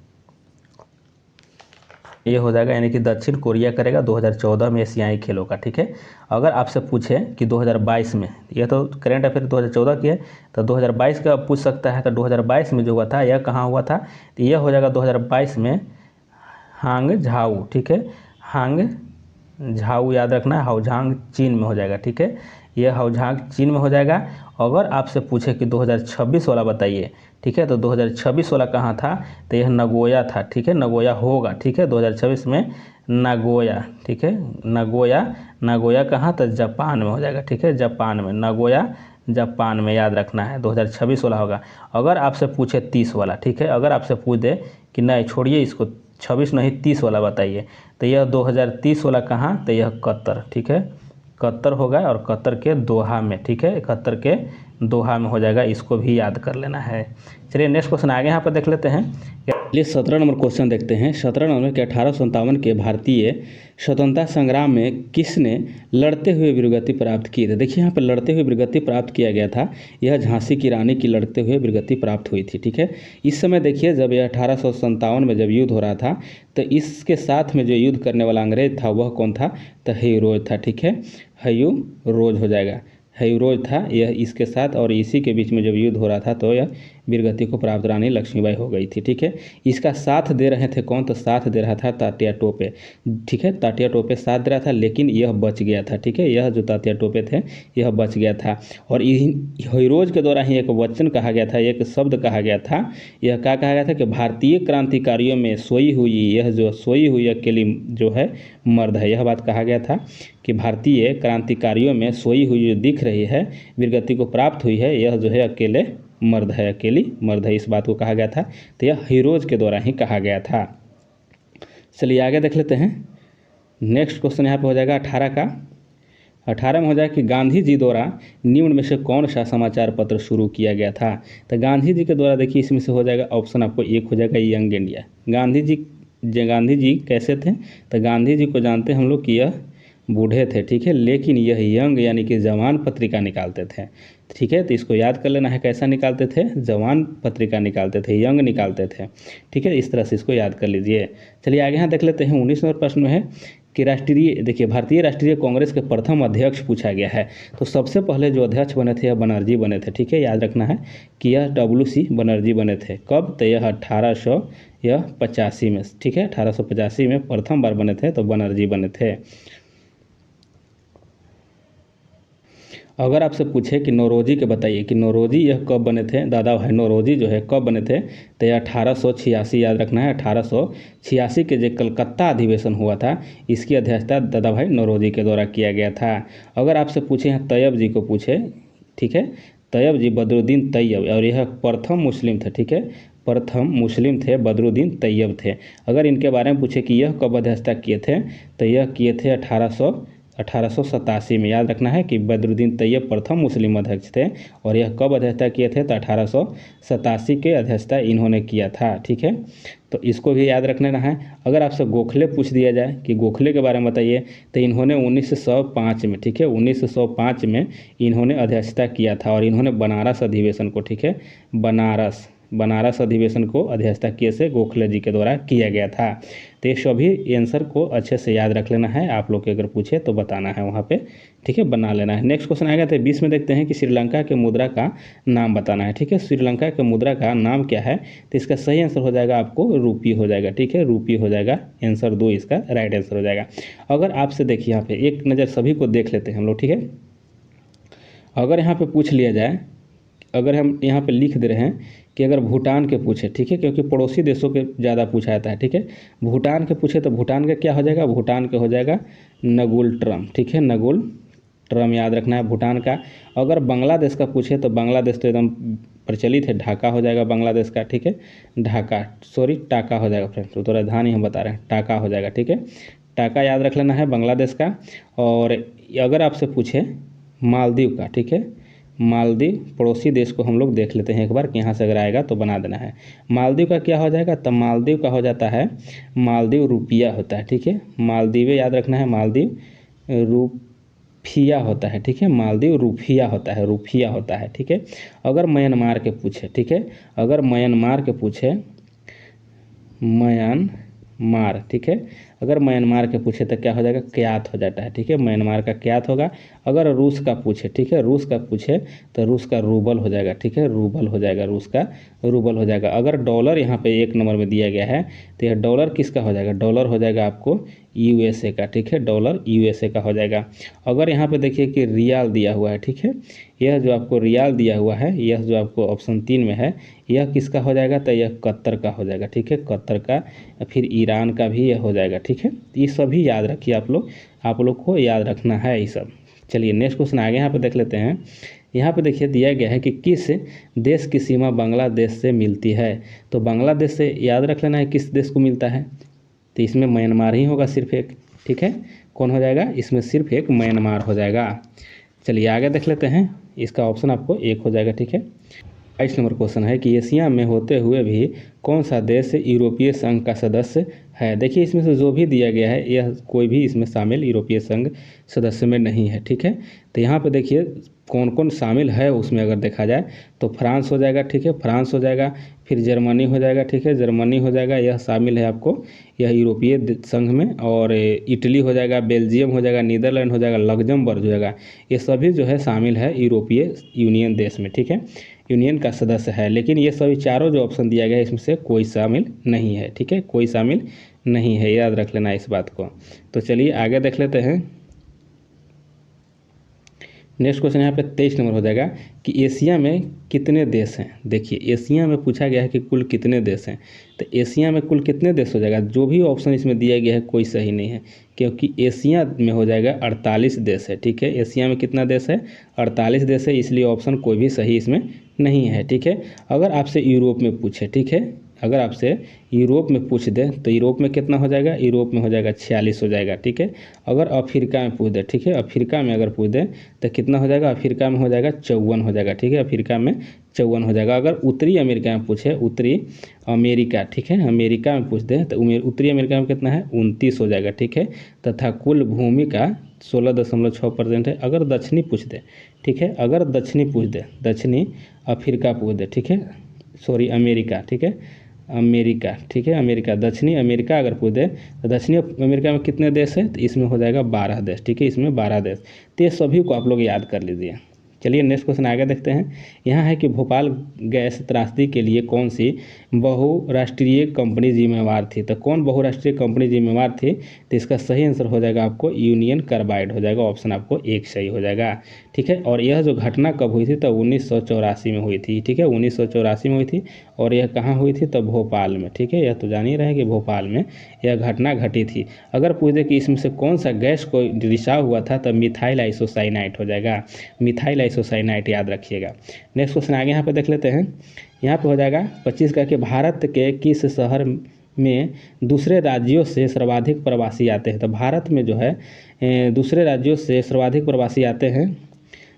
ये हो जाएगा यानी कि दक्षिण कोरिया करेगा 2014 में एशियाई खेलों का, ठीक है। अगर आपसे पूछे कि 2022 में, यह तो करेंट अफेयर 2014 की है, तो 2022 का पूछ सकता है, तो 2022 में जो हुआ था यह कहाँ हुआ था, तो यह हो जाएगा 2022 में हांगझाऊ, ठीक है, हांगझाऊ याद रखना है, हाओझांग चीन में हो जाएगा, ठीक है, यह हाओझांग चीन में हो जाएगा। अगर आपसे पूछे कि 2026 वाला बताइए, ठीक है, तो 2026 वाला कहाँ था, तो यह नगोया था, ठीक है, नगोया होगा, ठीक है, 2026 में नागोया, ठीक है, नागोया कहाँ, तो जापान में हो जाएगा, ठीक है, जापान में, नागोया जापान में, याद रखना है 2026 वाला होगा। अगर आपसे पूछे 30 वाला, ठीक है, अगर आपसे पूछ दे कि नहीं छोड़िए इसको 26 नहीं 30 वाला बताइए, तो यह 2030 वाला कहाँ, तो यह कतर, ठीक है, कतर होगा, और कतर के दोहा में, ठीक है, कतर के दोहा में हो जाएगा, इसको भी याद कर लेना है। चलिए नेक्स्ट क्वेश्चन आगे यहाँ पर देख लेते हैं। चलिए 17 नंबर क्वेश्चन देखते हैं। 17 नंबर के 1857 के भारतीय स्वतंत्रता संग्राम में किसने लड़ते हुए वीरगति प्राप्त की थी। देखिए यहाँ पर लड़ते हुए वीरगति प्राप्त किया गया था, यह झांसी की रानी की लड़ते हुए वीरगति प्राप्त हुई थी, ठीक है। इस समय देखिए जब यह 1857 में जब युद्ध हो रहा था, तो इसके साथ में जो युद्ध करने वाला अंग्रेज था वह कौन था, तो ह्यूरोज था, ठीक है, ह्यूरोज हो जाएगा, ह्यूरोज था यह इसके साथ, और इसी के बीच में जब युद्ध हो रहा था तो यह वीरगति को प्राप्त रानी लक्ष्मीबाई हो गई थी। ठीक है, इसका साथ दे रहे थे कौन, तो साथ दे रहा था तात्या टोपे। ठीक है, तात्या टोपे साथ दे रहा था, लेकिन यह बच गया था। ठीक है, यह जो तात्या टोपे थे यह बच गया था। और हीरोज के द्वारा ही एक वचन कहा गया था, एक शब्द कहा गया था। यह क्या कहा गया था कि भारतीय क्रांतिकारियों में सोई हुई, यह जो सोई हुई अकेली जो है मर्द है। यह बात कहा गया था कि भारतीय क्रांतिकारियों में सोई हुई जो दिख रही है, वीरगति को प्राप्त हुई है, यह जो है अकेले मर्द है, अकेली मर्द है। इस बात को कहा गया था। तो यह हीरोज के द्वारा ही कहा गया था। चलिए आगे देख लेते हैं। नेक्स्ट क्वेश्चन यहाँ पे हो जाएगा 18 का। 18 में हो जाएगा कि गांधी जी द्वारा निम्न में से कौन सा समाचार पत्र शुरू किया गया था। तो गांधी जी के द्वारा देखिए इसमें से हो जाएगा ऑप्शन आपको एक हो जाएगा यंग इंडिया। गांधी जी कैसे थे, तो गांधी जी को जानते हैं हम लोग कि यह बूढ़े थे। ठीक है, लेकिन यह यंग यानी कि जवान पत्रिका निकालते थे। ठीक है, तो इसको याद कर लेना है, कैसा निकालते थे, जवान पत्रिका निकालते थे, यंग निकालते थे। ठीक है, इस तरह से इसको याद कर लीजिए। चलिए आगे यहाँ देख लेते हैं। 19 नंबर प्रश्न में है कि देखिए भारतीय राष्ट्रीय कांग्रेस के प्रथम अध्यक्ष पूछा गया है। तो सबसे पहले जो अध्यक्ष बने थे यह बनर्जी बने थे। ठीक है, याद रखना है कि यह WC बनर्जी बने थे। कब, तो यह 1885 में। ठीक है, 1885 में प्रथम बार बने थे, तो बनर्जी बने थे। अगर आपसे पूछे कि नौरोजी के बताइए कि नौरोजी यह कब बने थे, दादा भाई नौरोजी जो है कब बने थे, तो यह 1886 याद रखना है। 1886 के जो कलकत्ता अधिवेशन हुआ था, इसकी अध्यक्षता दादा भाई नौरोजी के द्वारा किया गया था। अगर आपसे पूछे हैं तैयब जी को पूछे, ठीक है, तैयब जी बदरुद्दीन तैयब, और यह प्रथम मुस्लिम थे। ठीक है, प्रथम मुस्लिम थे, बदरुद्दीन तैयब थे। अगर इनके बारे में पूछे कि यह कब अध्यक्षता किए थे, तो यह किए थे 1887 में। याद रखना है कि बदरुद्दीन तैयब प्रथम मुस्लिम अध्यक्ष थे, और यह कब अध्यक्षता किए थे, तो 1887 के अध्यक्षता इन्होंने किया था। ठीक है, तो इसको भी याद रखना है। अगर आपसे गोखले पूछ दिया जाए कि गोखले के बारे में बताइए, तो इन्होंने 1905 में, ठीक है, 1905 में इन्होंने अध्यक्षता किया था, और इन्होंने बनारस अधिवेशन को, ठीक है, बनारस अधिवेशन को अध्यक्षता किए से गोखले जी के द्वारा किया गया था। तो ये सभी आंसर को अच्छे से याद रख लेना है, आप लोग के अगर पूछे तो बताना है वहाँ पे। ठीक है, बना लेना है। नेक्स्ट क्वेश्चन आएगा तो 20 में देखते हैं कि श्रीलंका के मुद्रा का नाम बताना है। ठीक है, श्रीलंका के मुद्रा का नाम क्या है, तो इसका सही आंसर हो जाएगा आपको रूपी हो जाएगा। ठीक है, रूपी हो जाएगा, आंसर 2 इसका राइट आंसर हो जाएगा। अगर आपसे देखिए यहाँ पे एक नज़र सभी को देख लेते हैं हम लोग। ठीक है, अगर यहाँ पे पूछ लिया जाए, अगर हम यहाँ पे लिख दे रहे हैं कि अगर भूटान के पूछे, ठीक है, क्योंकि पड़ोसी देशों के ज़्यादा पूछा जाता है। ठीक है, भूटान के पूछे तो भूटान का क्या हो जाएगा, भूटान का हो जाएगा नगुल ट्रम। ठीक है, नगुल ट्रम याद रखना है भूटान का। अगर बांग्लादेश का पूछे तो बांग्लादेश तो एकदम प्रचलित है, ढाका हो जाएगा बांग्लादेश का। ठीक है, टाका हो जाएगा फ्रेंड्स, तो राजधानी हम बता रहे हैं, टाका हो जाएगा। ठीक है, टाका याद रख लेना है बांग्लादेश का। और अगर आपसे पूछे मालदीव का, ठीक है, मालदीव पड़ोसी देश को हम लोग देख लेते हैं एक बार कि यहाँ से अगर आएगा तो बना देना है। मालदीव का क्या हो जाएगा, तब मालदीव का हो जाता है, मालदीव रुपया होता है। ठीक है, मालदीव याद रखना है, मालदीव रुपया होता है। ठीक है, मालदीव रुपया होता है, रुपया होता है। ठीक है, अगर म्यांमार के पूछे, ठीक है, अगर म्यांमार के पूछे, म्यांमार, ठीक है, अगर म्यांमार के पूछे तो क्या हो जाएगा, क्यात हो जाता है। ठीक है, म्यांमार का क्यात होगा। अगर रूस का पूछे, ठीक है, रूस का पूछे तो रूस का रूबल हो जाएगा। ठीक है, रूबल हो जाएगा, रूस का रूबल हो जाएगा। अगर डॉलर यहाँ पे 1 नंबर में दिया गया है तो यह डॉलर किसका हो जाएगा, डॉलर हो जाएगा आपको USA का। ठीक है, डॉलर USA का हो जाएगा। अगर यहाँ पे देखिए कि रियाल दिया हुआ है, ठीक है, यह जो आपको रियाल दिया हुआ है, यह जो आपको ऑप्शन 3 में है, यह किसका हो जाएगा, तो यह कतर का हो जाएगा। ठीक है, कतर का, फिर ईरान का भी यह हो जाएगा। ठीक है, ये सभी याद रखिए आप लोग को याद रखना है ये सब। चलिए नेक्स्ट क्वेश्चन आगे यहाँ पे देख लेते हैं। यहाँ पे देखिए दिया गया है कि किस देश की सीमा बांग्लादेश से मिलती है। तो बांग्लादेश से याद रख लेना है किस देश को मिलता है, तो इसमें म्यांमार ही होगा सिर्फ एक। ठीक है, कौन हो जाएगा, इसमें सिर्फ एक म्यांमार हो जाएगा। चलिए आगे देख लेते हैं, इसका ऑप्शन आपको 1 हो जाएगा। ठीक है, 22 नंबर क्वेश्चन है कि एशिया में होते हुए भी कौन सा देश यूरोपीय संघ का सदस्य है। देखिए इसमें से जो भी दिया गया है यह कोई भी इसमें शामिल यूरोपीय संघ सदस्य में नहीं है। ठीक है, तो यहाँ पे देखिए कौन कौन शामिल है उसमें अगर देखा जाए तो फ्रांस हो जाएगा। ठीक है, फ्रांस हो जाएगा, फिर जर्मनी हो जाएगा। ठीक है, जर्मनी हो जाएगा, यह शामिल है आपको यह यूरोपीय संघ में। और इटली हो जाएगा, बेल्जियम हो जाएगा, नीदरलैंड हो जाएगा, लग्जमबर्ग हो जाएगा, ये सभी जो है शामिल है यूरोपीय यूनियन देश में। ठीक है, यूनियन का सदस्य है, लेकिन ये सभी चारों जो ऑप्शन दिया गया है इसमें से कोई शामिल नहीं है। ठीक है, कोई शामिल नहीं है, याद रख लेना इस बात को। तो चलिए आगे देख लेते हैं। नेक्स्ट क्वेश्चन यहाँ पे 23 नंबर हो जाएगा कि एशिया में कितने देश हैं। देखिए एशिया में पूछा गया है कि कुल कितने देश हैं, तो एशिया में कुल कितने देश हो जाएगा। जो भी ऑप्शन इसमें दिया गया है कोई सही नहीं है, क्योंकि एशिया में हो जाएगा 48 देश है। ठीक है, एशिया में कितना देश है, 48 देश है, इसलिए ऑप्शन कोई भी सही इसमें नहीं है। ठीक है, अगर आपसे यूरोप में पूछे, ठीक है, अगर आपसे यूरोप में पूछ दे तो यूरोप में कितना हो जाएगा, यूरोप में हो जाएगा 46 हो जाएगा। ठीक है, अगर अफ्रीका में पूछ दे, ठीक है, अफ्रीका में अगर पूछ दे तो कितना हो जाएगा, अफ्रीका में हो जाएगा 54 हो जाएगा। ठीक है, अफ्रीका में 54 हो जाएगा। अगर उत्तरी अमेरिका में पूछे, उत्तरी अमेरिका, ठीक है, अमेरिका में पूछ दे तो उत्तरी अमेरिका में कितना है, 29 हो जाएगा। ठीक है, तथा कुल भूमि का 16.6% है। अगर दक्षिणी पूछ दे, ठीक है, अगर दक्षिणी पूछ दे, दक्षिणी अफ्रीका पूछ दे, ठीक है, सॉरी अमेरिका, ठीक है, अमेरिका, ठीक है, अमेरिका, दक्षिणी अमेरिका अगर पूछ दे तो दक्षिणी अमेरिका में कितने देश है, तो इसमें हो जाएगा 12 देश। ठीक है, इसमें 12 देश। तो ये सभी को आप लोग याद कर लीजिए। चलिए नेक्स्ट क्वेश्चन आगे देखते हैं। यहाँ है कि भोपाल गैस त्रासदी के लिए कौन सी बहुराष्ट्रीय कंपनी जिम्मेवार थी। तो कौन बहुराष्ट्रीय कंपनी जिम्मेवार थी, तो इसका सही आंसर हो जाएगा आपको यूनियन कार्बाइड हो जाएगा। ऑप्शन आपको एक सही हो जाएगा। ठीक है, और यह जो घटना कब हुई थी, तो 1984 में हुई थी। ठीक है, 1984 में हुई थी, और यह कहाँ हुई थी, तो भोपाल में। ठीक है, यह तो जान ही रहे कि भोपाल में यह घटना घटी थी। अगर पूछ दे कि इसमें से कौन सा गैस को रिसाव हुआ था, तो मिथाइल आइसोसाइनाइट हो जाएगा। मिथाइल आइसोसाइनाइट याद रखिएगा। नेक्स्ट क्वेश्चन आगे यहाँ पे देख लेते हैं। यहाँ पे हो जाएगा 25 का कि भारत के किस शहर में दूसरे राज्यों से सर्वाधिक प्रवासी आते हैं। तो भारत में जो है दूसरे राज्यों से सर्वाधिक प्रवासी आते हैं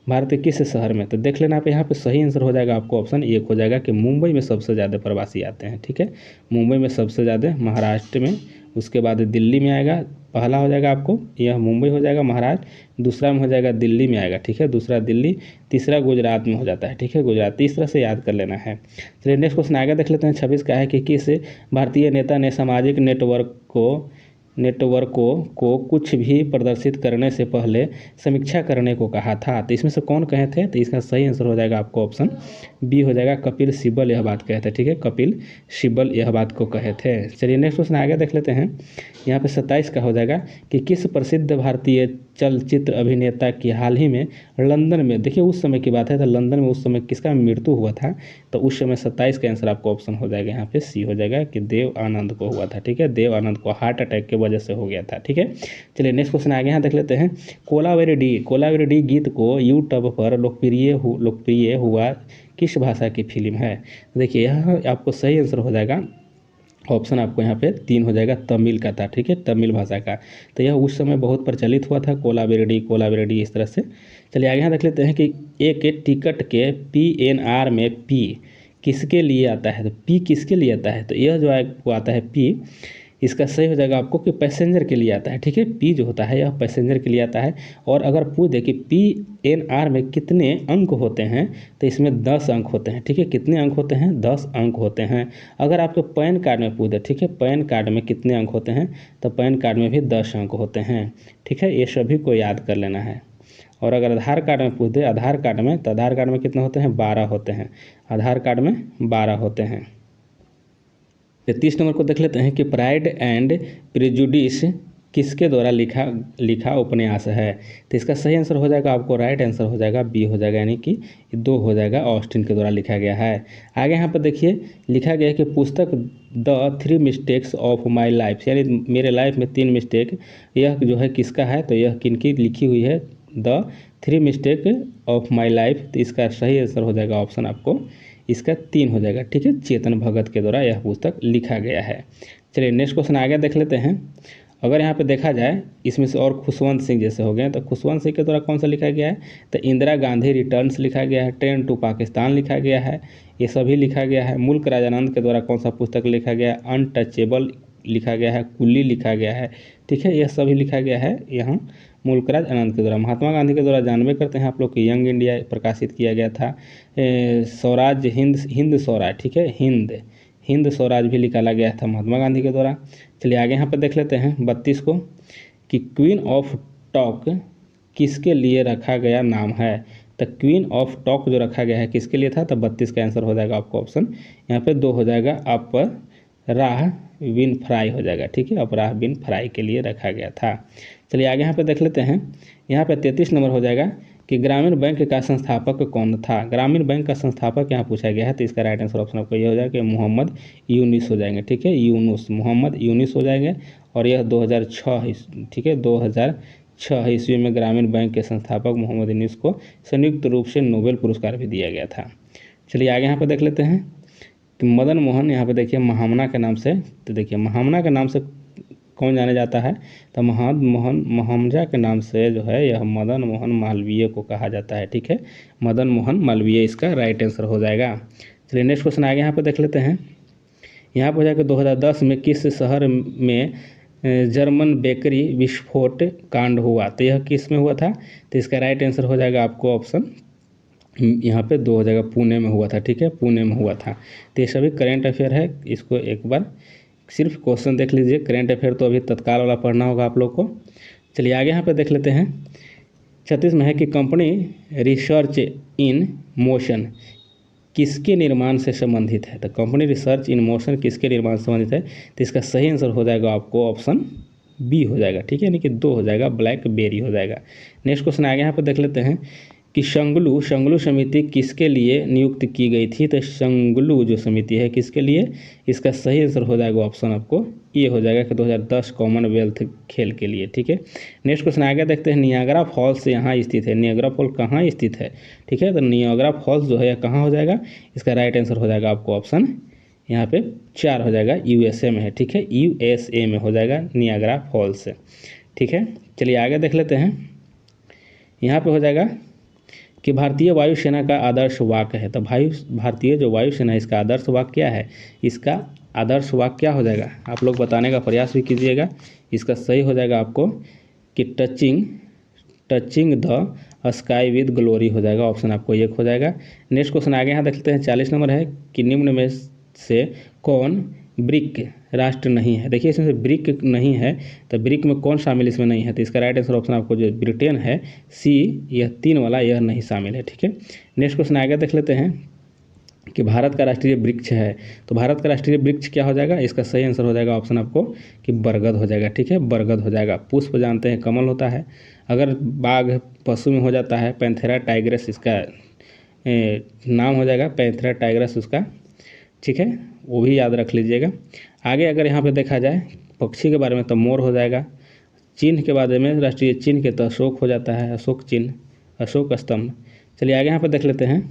भारत के किस शहर में। तो देख लेना आप, यहाँ पे सही आंसर हो जाएगा आपको ऑप्शन एक हो जाएगा कि मुंबई में सबसे ज़्यादा प्रवासी आते हैं। ठीक है, मुंबई में सबसे ज़्यादा, महाराष्ट्र में, उसके बाद दिल्ली में आएगा। पहला हो जाएगा आपको यह मुंबई हो जाएगा महाराष्ट्र, दूसरा में हो जाएगा दिल्ली में आएगा। ठीक है, दूसरा दिल्ली, तीसरा गुजरात में हो जाता है। ठीक है, गुजरात, इस तरह से याद कर लेना है। चलिए नेक्स्ट क्वेश्चन आगे देख लेते हैं। 26 का है कि किस भारतीय नेता ने सामाजिक नेटवर्कों को कुछ भी प्रदर्शित करने से पहले समीक्षा करने को कहा था। तो इसमें से कौन कहे थे, तो इसका सही आंसर हो जाएगा आपको ऑप्शन बी हो जाएगा, कपिल सिब्बल यह बात कहे थे। ठीक है, कपिल सिब्बल यह बात को कहे थे। चलिए नेक्स्ट क्वेश्चन आगे देख लेते हैं। यहाँ पे 27 का हो जाएगा कि किस प्रसिद्ध भारतीय चलचित्र अभिनेता की हाल ही में लंदन में, देखिए उस समय की बात है, तो लंदन में उस समय किसका मृत्यु हुआ था, तो उस समय 27 का आंसर आपको ऑप्शन हो जाएगा यहाँ पे सी हो जाएगा कि देव आनंद को हुआ था। ठीक है, देव आनंद को हार्ट अटैक की वजह से हो गया था। ठीक है, चलिए नेक्स्ट क्वेश्चन आगे यहाँ देख लेते हैं। कोलावेरी डी गीत को यूट्यूब पर लोकप्रिय हुआ किस भाषा की फिल्म है। देखिए यह आपको सही आंसर हो जाएगा, ऑप्शन आपको यहाँ पे 3 हो जाएगा, तमिल का था। ठीक है, तमिल भाषा का। तो यह उस समय बहुत प्रचलित हुआ था, कोलावेरी इस तरह से। चलिए आगे यहाँ देख लेते हैं कि एक टिकट के PNR में पी किसके लिए आता है। तो पी किसके लिए आता है, तो यह जो आपको आता है पी, इसका सही हो जाएगा आपको कि पैसेंजर के लिए आता है। ठीक है, पी जो होता है यह पैसेंजर के लिए आता है। और अगर पूछ दे कि PNR में कितने अंक होते हैं, तो इसमें 10 अंक होते हैं। ठीक है, कितने अंक होते हैं, 10 अंक होते हैं। अगर आपके पैन कार्ड में पूछ दे, ठीक है, पैन कार्ड में कितने अंक होते हैं, तो पैन कार्ड में भी 10 अंक होते हैं। ठीक है, ये सभी को याद कर लेना है। और अगर आधार कार्ड में पूछ दे, आधार कार्ड में, तो आधार कार्ड में कितने होते हैं, 12 होते हैं। आधार कार्ड में 12 होते हैं। 30 नंबर को देख लेते हैं कि प्राइड एंड प्रेजुडिस किसके द्वारा लिखा उपन्यास है। तो इसका सही आंसर हो जाएगा आपको, राइट आंसर हो जाएगा बी हो जाएगा, यानी कि 2 हो जाएगा, ऑस्टिन के द्वारा लिखा गया है। आगे यहाँ पर देखिए लिखा गया है कि पुस्तक the 3 mistakes of my life, यानी मेरे लाइफ में 3 मिस्टेक, यह जो है किसका है, तो यह किनकी लिखी हुई है, the 3 mistake of my life. तो इसका सही आंसर हो जाएगा ऑप्शन आपको इसका 3 हो जाएगा। ठीक है, चेतन भगत के द्वारा यह पुस्तक लिखा गया है। चलिए नेक्स्ट क्वेश्चन आगे देख लेते हैं। अगर यहाँ पे देखा जाए इसमें से और खुशवंत सिंह जैसे हो गए, तो खुशवंत सिंह के द्वारा कौन सा लिखा गया है, तो इंदिरा गांधी रिटर्न्स लिखा गया है, ट्रेन टू पाकिस्तान लिखा गया है, ये सभी लिखा गया है। मुल्क राजानंद के द्वारा कौन सा पुस्तक लिखा गया है, अनटचेबल लिखा गया है, कुल्ली लिखा गया है। ठीक है, यह सभी लिखा गया है यहाँ मुल्कराज आनंद के द्वारा। महात्मा गांधी के द्वारा जानबे करते हैं आप लोग कि यंग इंडिया प्रकाशित किया गया था, स्वराज हिंद स्वराज, ठीक है, हिंद स्वराज भी निकाला गया था महात्मा गांधी के द्वारा। चलिए आगे यहाँ पर देख लेते हैं 32 को कि क्वीन ऑफ टॉक किसके लिए रखा गया नाम है। तो क्वीन ऑफ टॉक जो रखा गया है किसके लिए था, तो 32 का आंसर हो जाएगा आपको ऑप्शन यहाँ पे 2 हो जाएगा। अपराह विनफ्राई हो जाएगा, ठीक है, अपराह विनफ्राई के लिए रखा गया था। चलिए आगे यहाँ पे देख लेते हैं। यहाँ पे 33 नंबर हो जाएगा कि ग्रामीण बैंक का संस्थापक कौन था। ग्रामीण बैंक का संस्थापक यहाँ पूछा गया है, तो इसका राइट आंसर ऑप्शन आपको ये हो जाएगा कि मोहम्मद यूनुस हो जाएंगे, ठीक है, यूनुस, मोहम्मद यूनुस हो जाएंगे। और यह 2006, ठीक है, 2006 ईस्वी में ग्रामीण बैंक के संस्थापक मोहम्मद यूनुस को संयुक्त रूप से नोबेल पुरस्कार भी दिया गया था। चलिए आगे यहाँ पर देख लेते हैं कि मदन मोहन, यहाँ पे देखिए महामना के नाम से, तो देखिए महामना के नाम से कौन जाने जाता है, तो महमजा के नाम से जो है यह मदन मोहन मालवीय को कहा जाता है, ठीक है, मदन मोहन मालवीय इसका राइट आंसर हो जाएगा। चलिए नेक्स्ट क्वेश्चन आगे यहाँ पे देख लेते हैं। यहाँ पर हो जाएगा 2010 में किस शहर में जर्मन बेकरी विस्फोट कांड हुआ, तो यह किस में हुआ था, तो इसका राइट आंसर हो जाएगा आपको ऑप्शन यहाँ पे 2 हो जाएगा, पुणे में हुआ था, ठीक है, पुणे में हुआ था। तो ये सभी करेंट अफेयर है, इसको एक बार सिर्फ क्वेश्चन देख लीजिए, करेंट अफेयर तो अभी तत्काल वाला पढ़ना होगा आप लोग को। चलिए आगे यहाँ पे देख लेते हैं। 36 में है कि कंपनी रिसर्च इन मोशन किसके निर्माण से संबंधित है, तो कंपनी रिसर्च इन मोशन किसके निर्माण से संबंधित है, तो इसका सही आंसर हो जाएगा आपको ऑप्शन बी हो जाएगा, ठीक है, यानी कि 2 हो जाएगा, ब्लैकबेरी हो जाएगा। नेक्स्ट क्वेश्चन आगे यहाँ पे देख लेते हैं कि संगलू समिति किसके लिए नियुक्त की गई थी, तो संगलू जो समिति है किसके लिए, इसका सही आंसर हो जाएगा ऑप्शन आपको ये हो जाएगा कि 2010 कॉमनवेल्थ खेल के लिए, ठीक है। नेक्स्ट क्वेश्चन आगे देखते हैं। नियाग्रा फॉल्स यहाँ स्थित है, नियाग्रा फॉल कहाँ स्थित है, ठीक है, तो नियाग्रा फॉल्स जो है कहाँ हो जाएगा, इसका राइट आंसर हो जाएगा आपको ऑप्शन यहाँ पे 4 हो जाएगा, यूएसए में है, ठीक है, यूएसए में हो जाएगा नियाग्रा फॉल्स, ठीक है। चलिए आगे देख लेते हैं। यहाँ पे हो जाएगा कि भारतीय वायुसेना का आदर्श वाक्य है, तो भारतीय जो वायुसेना है इसका आदर्श वाक्य क्या है, इसका आदर्श वाक्य क्या हो जाएगा, आप लोग बताने का प्रयास भी कीजिएगा। इसका सही हो जाएगा आपको कि touching the sky with glory हो जाएगा, ऑप्शन आपको 1 हो जाएगा। नेक्स्ट क्वेश्चन आगे यहाँ देखते हैं। 40 नंबर है कि निम्न में से कौन ब्रिक राष्ट्र नहीं है, देखिए इसमें से ब्रिक नहीं है, तो ब्रिक में कौन शामिल इसमें नहीं है, तो इसका राइट आंसर ऑप्शन आपको जो ब्रिटेन है सी, यह 3 वाला यह नहीं शामिल है, ठीक है। नेक्स्ट क्वेश्चन आगे देख लेते हैं कि भारत का राष्ट्रीय वृक्ष है, तो भारत का राष्ट्रीय वृक्ष क्या हो जाएगा, इसका सही आंसर हो जाएगा ऑप्शन आपको कि बरगद हो जाएगा, ठीक है, बरगद हो जाएगा। पुष्प जानते हैं कमल होता है, अगर बाघ पशु में हो जाता है पैंथेरा टाइग्रस इसका नाम हो जाएगा, पैंथेरा टाइग्रस उसका, ठीक है, वो भी याद रख लीजिएगा। आगे अगर यहाँ पे देखा जाए पक्षी के बारे में तो मोर हो जाएगा। चिन्ह के बारे में राष्ट्रीय चिन्ह के तो अशोक हो जाता है, अशोक चिन्ह, अशोक स्तंभ। चलिए आगे यहाँ पे देख लेते हैं,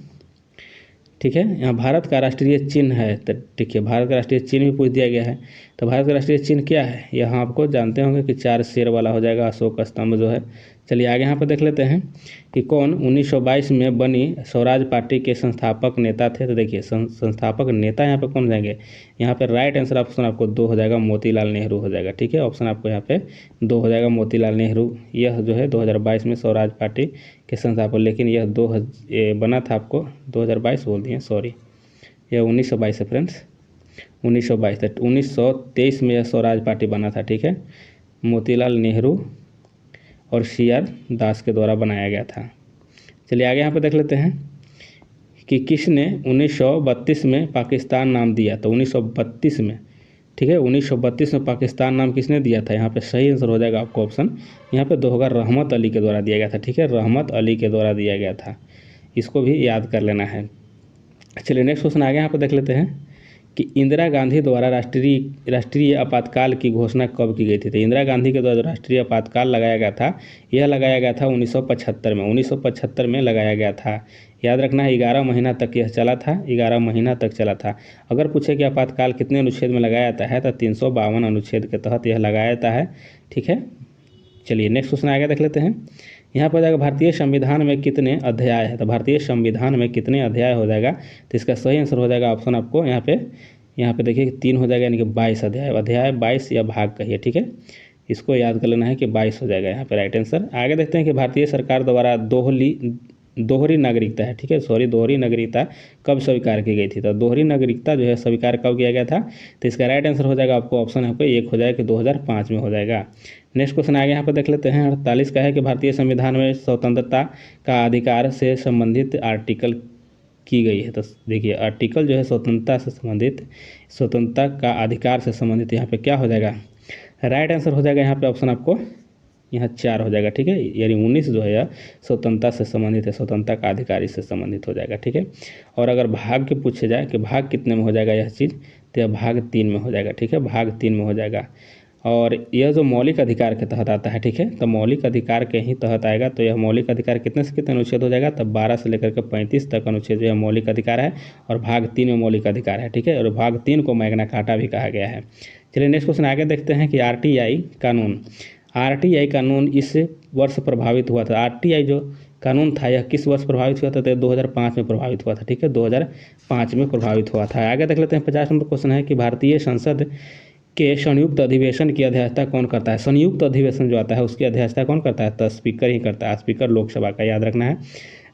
ठीक है, यहाँ भारत का राष्ट्रीय चिन्ह है, तो ठीक है, भारत का राष्ट्रीय चिन्ह भी पूछ दिया गया है, तो भारत का राष्ट्रीय चिन्ह क्या है, यहाँ आपको जानते होंगे कि 4 शेर वाला हो जाएगा, अशोक स्तंभ जो है। चलिए आगे यहाँ पर देख लेते हैं कि कौन 1922 में बनी स्वराज पार्टी के संस्थापक नेता थे, तो देखिए संस्थापक नेता यहाँ पे कौन जाएंगे, यहाँ पे राइट आंसर ऑप्शन आपको 2 हो जाएगा, मोतीलाल नेहरू हो जाएगा, ठीक है, ऑप्शन आपको यहाँ पे 2 हो जाएगा, मोतीलाल नेहरू। यह जो है 2022 में स्वराज पार्टी के संस्थापक, लेकिन यह ये बना था, आपको 2022 बोल दिए, सॉरी, यह 1922 है फ्रेंड्स, 1922 तक 1923 में यह स्वराज पार्टी बना था, ठीक है, मोतीलाल नेहरू और CR दास के द्वारा बनाया गया था। चलिए आगे यहाँ पे देख लेते हैं कि किसने 1932 में पाकिस्तान नाम दिया, तो 1932 में, ठीक है, 1932 में पाकिस्तान नाम किसने दिया था, यहाँ पे सही आंसर हो जाएगा आपको ऑप्शन यहाँ पे 2 होगा, रहमत अली के द्वारा दिया गया था, ठीक है, रहमत अली के द्वारा दिया गया था, इसको भी याद कर लेना है। चलिए नेक्स्ट क्वेश्चन आगे यहाँ पे देख लेते हैं कि इंदिरा गांधी द्वारा राष्ट्रीय आपातकाल की घोषणा कब की गई थी, तो इंदिरा गांधी के द्वारा राष्ट्रीय आपातकाल लगाया गया था, यह लगाया गया था 1975 में, 1975 में लगाया गया था। याद रखना है 11 महीना तक यह चला था, 11 महीना तक चला था। अगर पूछे कि आपातकाल कितने अनुच्छेद में लगाया जाता है, तो 352 अनुच्छेद के तहत यह लगाया जाता है, ठीक है। चलिए नेक्स्ट क्वेश्चन आगे देख लेते हैं। यहाँ पर जाएगा भारतीय संविधान में कितने अध्याय है, तो भारतीय संविधान में कितने अध्याय हो जाएगा, तो इसका सही आंसर हो जाएगा ऑप्शन आपको यहाँ पे देखिए 3 हो जाएगा, यानी कि 22 अध्याय 22 या भाग कहिए, ठीक है, इसको याद कर लेना है कि 22 हो जाएगा यहाँ पे राइट आंसर। आगे देखते हैं कि भारतीय सरकार द्वारा दोहरी नागरिकता है, ठीक है, सॉरी, दोहरी नागरिकता कब स्वीकार की गई थी? तो दोहरी नागरिकता जो है स्वीकार कब किया गया था? तो इसका राइट आंसर हो जाएगा आपको ऑप्शन आपको एक हो जाएगा कि 2005 में हो जाएगा। नेक्स्ट क्वेश्चन आगे यहाँ पर देख लेते हैं। 48 का है कि भारतीय संविधान में स्वतंत्रता का अधिकार से संबंधित आर्टिकल की गई है। तो देखिए आर्टिकल जो है स्वतंत्रता से संबंधित, स्वतंत्रता का अधिकार से संबंधित, यहाँ पे क्या हो जाएगा? राइट आंसर हो जाएगा यहाँ पे ऑप्शन आपको यहाँ 4 हो जाएगा, ठीक है, यानी 19 जो है यह स्वतंत्रता से संबंधित है, स्वतंत्रता का अधिकार इससे संबंधित हो जाएगा, ठीक है। और अगर भाग के पूछे जाए कि भाग कितने में हो जाएगा यह चीज़, तो यह भाग 3 में हो जाएगा, ठीक है, भाग 3 में हो जाएगा। और यह जो मौलिक अधिकार के तहत आता है, ठीक है, तो मौलिक अधिकार के ही तहत आएगा। तो यह मौलिक अधिकार कितने से कितने अनुच्छेद हो जाएगा? तब 12 से लेकर के 35 तक अनुच्छेद जो है मौलिक अधिकार है, और भाग 3 में मौलिक अधिकार है, ठीक है, और भाग 3 को मैग्ना कार्टा भी कहा गया है। चलिए नेक्स्ट क्वेश्चन आगे देखते हैं कि आरटीआई कानून इस वर्ष प्रभावित हुआ था। आरटीआई जो कानून था यह किस वर्ष प्रभावित हुआ था? तो 2005 में प्रभावित हुआ था, ठीक है, 2005 में प्रभावित हुआ था। आगे देख लेते हैं। 50 नंबर क्वेश्चन है कि भारतीय संसद के संयुक्त अधिवेशन की अध्यक्षता कौन करता है? संयुक्त अधिवेशन जो आता है उसकी अध्यक्षता कौन करता है? तो स्पीकर ही करता है, स्पीकर लोकसभा का, याद रखना है।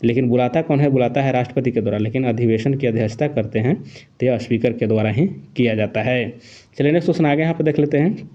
लेकिन बुलाता कौन है? बुलाता है राष्ट्रपति के द्वारा, लेकिन अधिवेशन की अध्यक्षता करते हैं तो यह स्पीकर के द्वारा ही किया जाता है। चलिए नेक्स्ट क्वेश्चन आगे यहाँ पर देख लेते हैं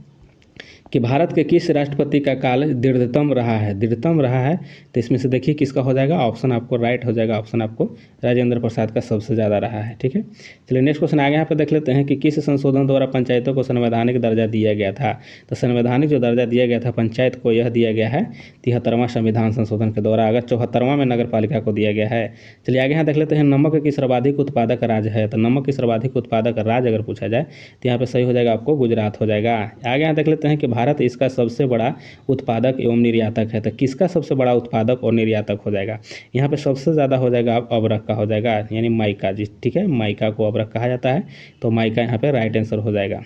कि भारत के किस राष्ट्रपति का काल दीर्घतम रहा है? दीर्घतम रहा है, तो इसमें से देखिए किसका हो जाएगा? ऑप्शन आपको राइट हो जाएगा, ऑप्शन आपको राजेंद्र प्रसाद का सबसे ज़्यादा रहा है, ठीक है। चलिए नेक्स्ट क्वेश्चन आगे यहाँ पे देख लेते हैं कि किस संशोधन द्वारा पंचायतों को संवैधानिक दर्जा दिया गया था? तो संवैधानिक जो दर्जा दिया गया था पंचायत को, यह दिया गया है 73वां संविधान संशोधन के द्वारा। अगर 74वां में नगर पालिका को दिया गया है। चलिए आगे यहाँ देख लेते हैं। नमक की सर्वाधिक उत्पादक राज्य है? तो नमक की सर्वाधिक उत्पादक राज्य अगर पूछा जाए तो यहाँ पे सही हो जाएगा आपको गुजरात हो जाएगा। आगे यहाँ देख लेते हैं कि भारत इसका सबसे बड़ा उत्पादक एवं निर्यातक है। तो किसका सबसे बड़ा उत्पादक और निर्यातक हो जाएगा? यहाँ पे सबसे ज़्यादा हो जाएगा अबरख का हो जाएगा, यानी माइका जी, ठीक है, माइका को अबरख कहा जाता है, तो माइका यहाँ पे राइट आंसर हो जाएगा।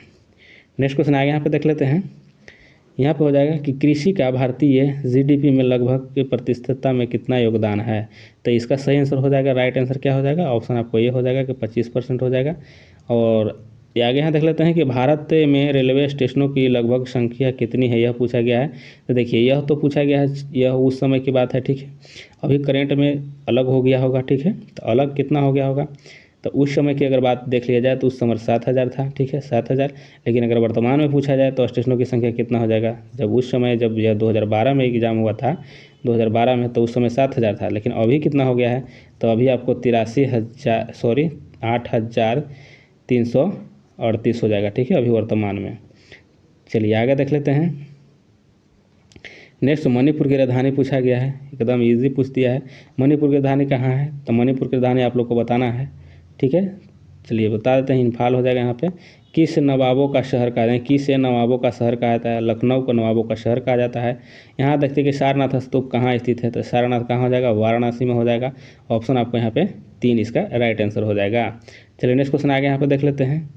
नेक्स्ट क्वेश्चन आगे यहाँ पे देख लेते हैं। यहाँ पे हो जाएगा कि कृषि का भारतीय जीडीपी में लगभग की प्रतिशतता में कितना योगदान है? तो इसका सही आंसर हो जाएगा, राइट आंसर क्या हो जाएगा? ऑप्शन आपको ये हो जाएगा कि 25% हो जाएगा। और आगे यहाँ देख लेते हैं कि भारत में रेलवे स्टेशनों की लगभग संख्या कितनी है, यह पूछा गया है। तो देखिए यह तो पूछा गया है, यह उस समय की बात है, ठीक है, अभी करेंट में अलग हो गया होगा, ठीक है, तो अलग कितना हो गया होगा? तो उस समय की अगर बात देख लिया जाए तो उस समय 7,000 था, ठीक है, 7,000। लेकिन अगर वर्तमान में पूछा जाए तो स्टेशनों की संख्या कितना हो जाएगा? जब उस समय जब यह 2012 में एग्जाम हुआ था, 2012 में, तो उस समय 7,000 था, लेकिन अभी कितना हो गया है? तो अभी आपको 8,338 हो जाएगा, ठीक है, अभी वर्तमान में। चलिए आगे देख लेते हैं। नेक्स्ट मणिपुर की राजधानी पूछा गया है, एकदम इजी पूछ दिया है। मणिपुर की राजधानी कहाँ है? तो मणिपुर की राजधानी आप लोग को बताना है, ठीक है। चलिए बता देते हैं, इम्फाल हो जाएगा यहाँ पे। किस नवाबों का शहर कहा जाता है? किस नवाबों का शहर कहा जाता है? लखनऊ को नवाबों का शहर कहा जाता है। यहाँ देखते हैं कि सारनाथ स्तूप कहाँ स्थित है? तो सारनाथ कहाँ हो जाएगा? वाराणसी में हो जाएगा। ऑप्शन आपको यहाँ पे 3 इसका राइट आंसर हो जाएगा। चलिए नेक्स्ट क्वेश्चन आगे यहाँ पे देख लेते हैं।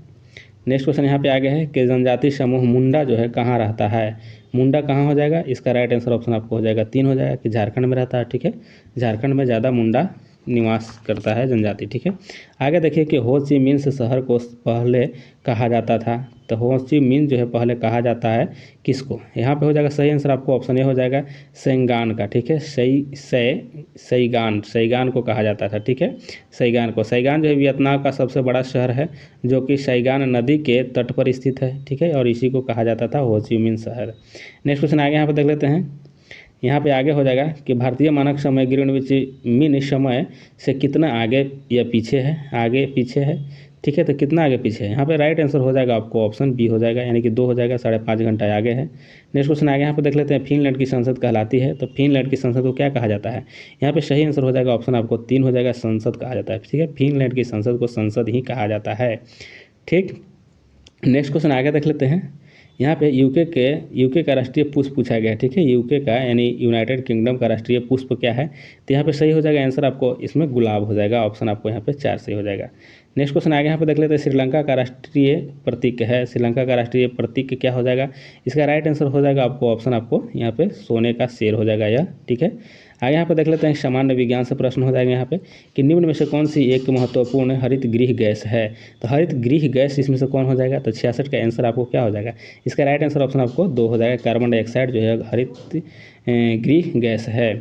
नेक्स्ट क्वेश्चन यहाँ पे आगे है कि जनजाति समूह मुंडा जो है कहाँ रहता है? मुंडा कहाँ हो जाएगा? इसका राइट आंसर ऑप्शन आपको हो जाएगा 3 हो जाएगा कि झारखंड में रहता है, ठीक है, झारखंड में ज़्यादा मुंडा निवास करता है जनजाति, ठीक है। आगे देखिए कि हो ची मिन्ह शहर को पहले कहा जाता था। तो हो ची मिन्ह जो है पहले कहा जाता है किसको? यहाँ पे हो जाएगा सही आंसर आपको ऑप्शन ए हो जाएगा सैगान का, ठीक है, सैगान को कहा जाता था, ठीक है, सैगान को। सैगान जो है वियतनाम का सबसे बड़ा शहर है जो कि सैगान नदी के तट पर स्थित है, ठीक है, और इसी को कहा जाता था हो ची मिन्ह शहर। नेक्स्ट क्वेश्चन आगे यहाँ पर देख लेते हैं। यहाँ पे आगे हो जाएगा कि भारतीय मानक समय ग्रीनविच मीन समय से कितना आगे या पीछे है? आगे पीछे है, ठीक है, तो कितना आगे पीछे है? यहाँ पे राइट आंसर हो जाएगा आपको ऑप्शन बी हो जाएगा, यानी कि 2 हो जाएगा, 5.5 घंटा आगे है। नेक्स्ट क्वेश्चन आगे यहाँ पे देख लेते हैं। फिनलैंड की संसद कहलाती है, तो फिनलैंड की संसद को क्या कहा जाता है? यहाँ पे सही आंसर हो जाएगा ऑप्शन आपको 3 हो जाएगा, संसद कहा जाता है, ठीक है, फिनलैंड की संसद को संसद ही कहा जाता है, ठीक। नेक्स्ट क्वेश्चन आगे देख लेते हैं। यहाँ पे यूके का राष्ट्रीय पुष्प पूछा गया है, ठीक है, यूके का यानी यूनाइटेड किंगडम का राष्ट्रीय पुष्प क्या है? तो यहाँ पे सही हो जाएगा आंसर आपको इसमें गुलाब हो जाएगा, ऑप्शन आपको यहाँ पे 4 सही हो जाएगा। नेक्स्ट क्वेश्चन आगे यहाँ पे देख लेते हैं। श्रीलंका का राष्ट्रीय प्रतीक है, श्रीलंका का राष्ट्रीय प्रतीक क्या हो जाएगा? इसका राइट आंसर हो जाएगा आपको ऑप्शन आपको यहाँ पे सोने का शेर हो जाएगा यह, ठीक है। आगे यहाँ पे देख लेते हैं। सामान्य विज्ञान से प्रश्न हो जाएगा यहाँ पे कि निम्न में से कौन सी एक महत्वपूर्ण हरित गृह गैस है? तो हरित गृह गैस इसमें से कौन हो जाएगा? तो 66 का आंसर आपको क्या हो जाएगा? इसका राइट आंसर ऑप्शन आपको 2 हो जाएगा। कार्बन डाइऑक्साइड जो है हरित गृह गैस है।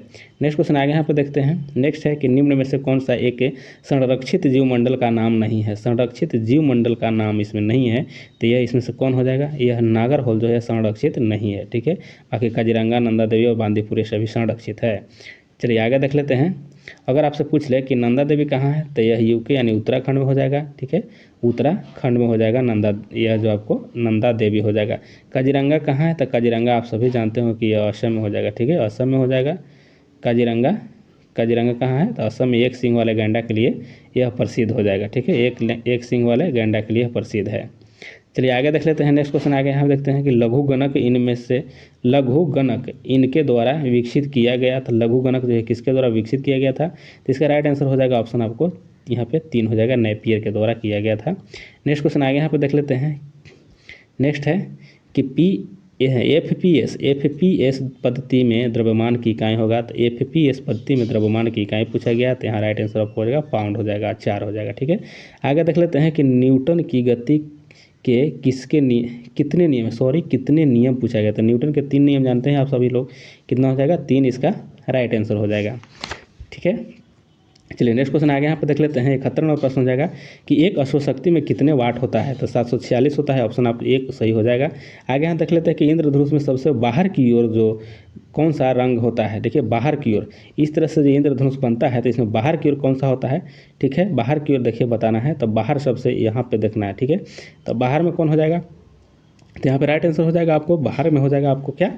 नेक्स्ट क्वेश्चन आगे यहाँ पर देखते हैं। नेक्स्ट है कि निम्न में से कौन सा एक संरक्षित जीवमंडल का नाम नहीं है। संरक्षित जीवमंडल का नाम इसमें नहीं है, तो यह इसमें से कौन हो जाएगा, यह नागरहोल जो है संरक्षित नहीं है। ठीक है, बाकी काजीरंगा, नंदा देवी और बांदीपुर सभी संरक्षित है। चलिए आगे देख लेते हैं। अगर आपसे पूछ ले कि नंदा देवी कहाँ है, तो यह यूके यानी उत्तराखंड में हो जाएगा। ठीक है, उत्तराखंड में हो जाएगा नंदा, यह जो आपको नंदा देवी हो जाएगा। काजीरंगा कहाँ है, तो काजीरंगा आप सभी जानते हो कि यह असम में हो जाएगा। ठीक है, असम में हो जाएगा काजीरंगा। काजीरंगा कहाँ है, तो असम में एक सींग वाले गैंडा के लिए यह प्रसिद्ध हो जाएगा। ठीक है, एक सींग वाले गैंडा के लिए प्रसिद्ध है। चलिए आगे देख लेते हैं। नेक्स्ट क्वेश्चन आगे यहाँ देखते हैं कि लघु गणक इनमें से लघु गणक इनके द्वारा विकसित किया गया था। लघु गणक जो है किसके द्वारा विकसित किया गया था, तो इसका राइट आंसर हो जाएगा ऑप्शन आपको यहाँ पे 3 हो जाएगा, नेपियर के द्वारा किया गया था। नेक्स्ट क्वेश्चन आगे यहाँ पे देख लेते हैं। नेक्स्ट है कि एफपीएस पद्धति में द्रव्यमान की इकाई होगा, तो एफपीएस पद्धति में द्रव्यमान की इकाई पूछा गया, तो यहाँ राइट आंसर आपको हो जाएगा पाउंड हो जाएगा, 4 हो जाएगा। ठीक है, आगे देख लेते हैं कि न्यूटन की गति के कितने नियम पूछा गया। तो न्यूटन के 3 नियम जानते हैं आप सभी लोग, कितना हो जाएगा 3, इसका राइट आंसर हो जाएगा। ठीक है, चलिए नेक्स्ट क्वेश्चन आगे यहाँ पर देख लेते हैं। 71 नंबर प्रश्न हो जाएगा कि एक अश्वशक्ति में कितने वाट होता है, तो 746 होता है, ऑप्शन आप 1 सही हो जाएगा। आगे यहाँ देख लेते हैं कि इंद्रधनुष में सबसे बाहर की ओर जो कौन सा रंग होता है। देखिए बाहर की ओर, इस तरह से जो इंद्रधनुष बनता है तो इसमें बाहर की ओर कौन सा होता है। ठीक है, बाहर की ओर देखिए बताना है, तो बाहर सबसे यहाँ पे देखना है। ठीक है, तो बाहर में कौन हो जाएगा, तो यहाँ पे राइट आंसर हो जाएगा आपको बाहर में हो जाएगा आपको क्या,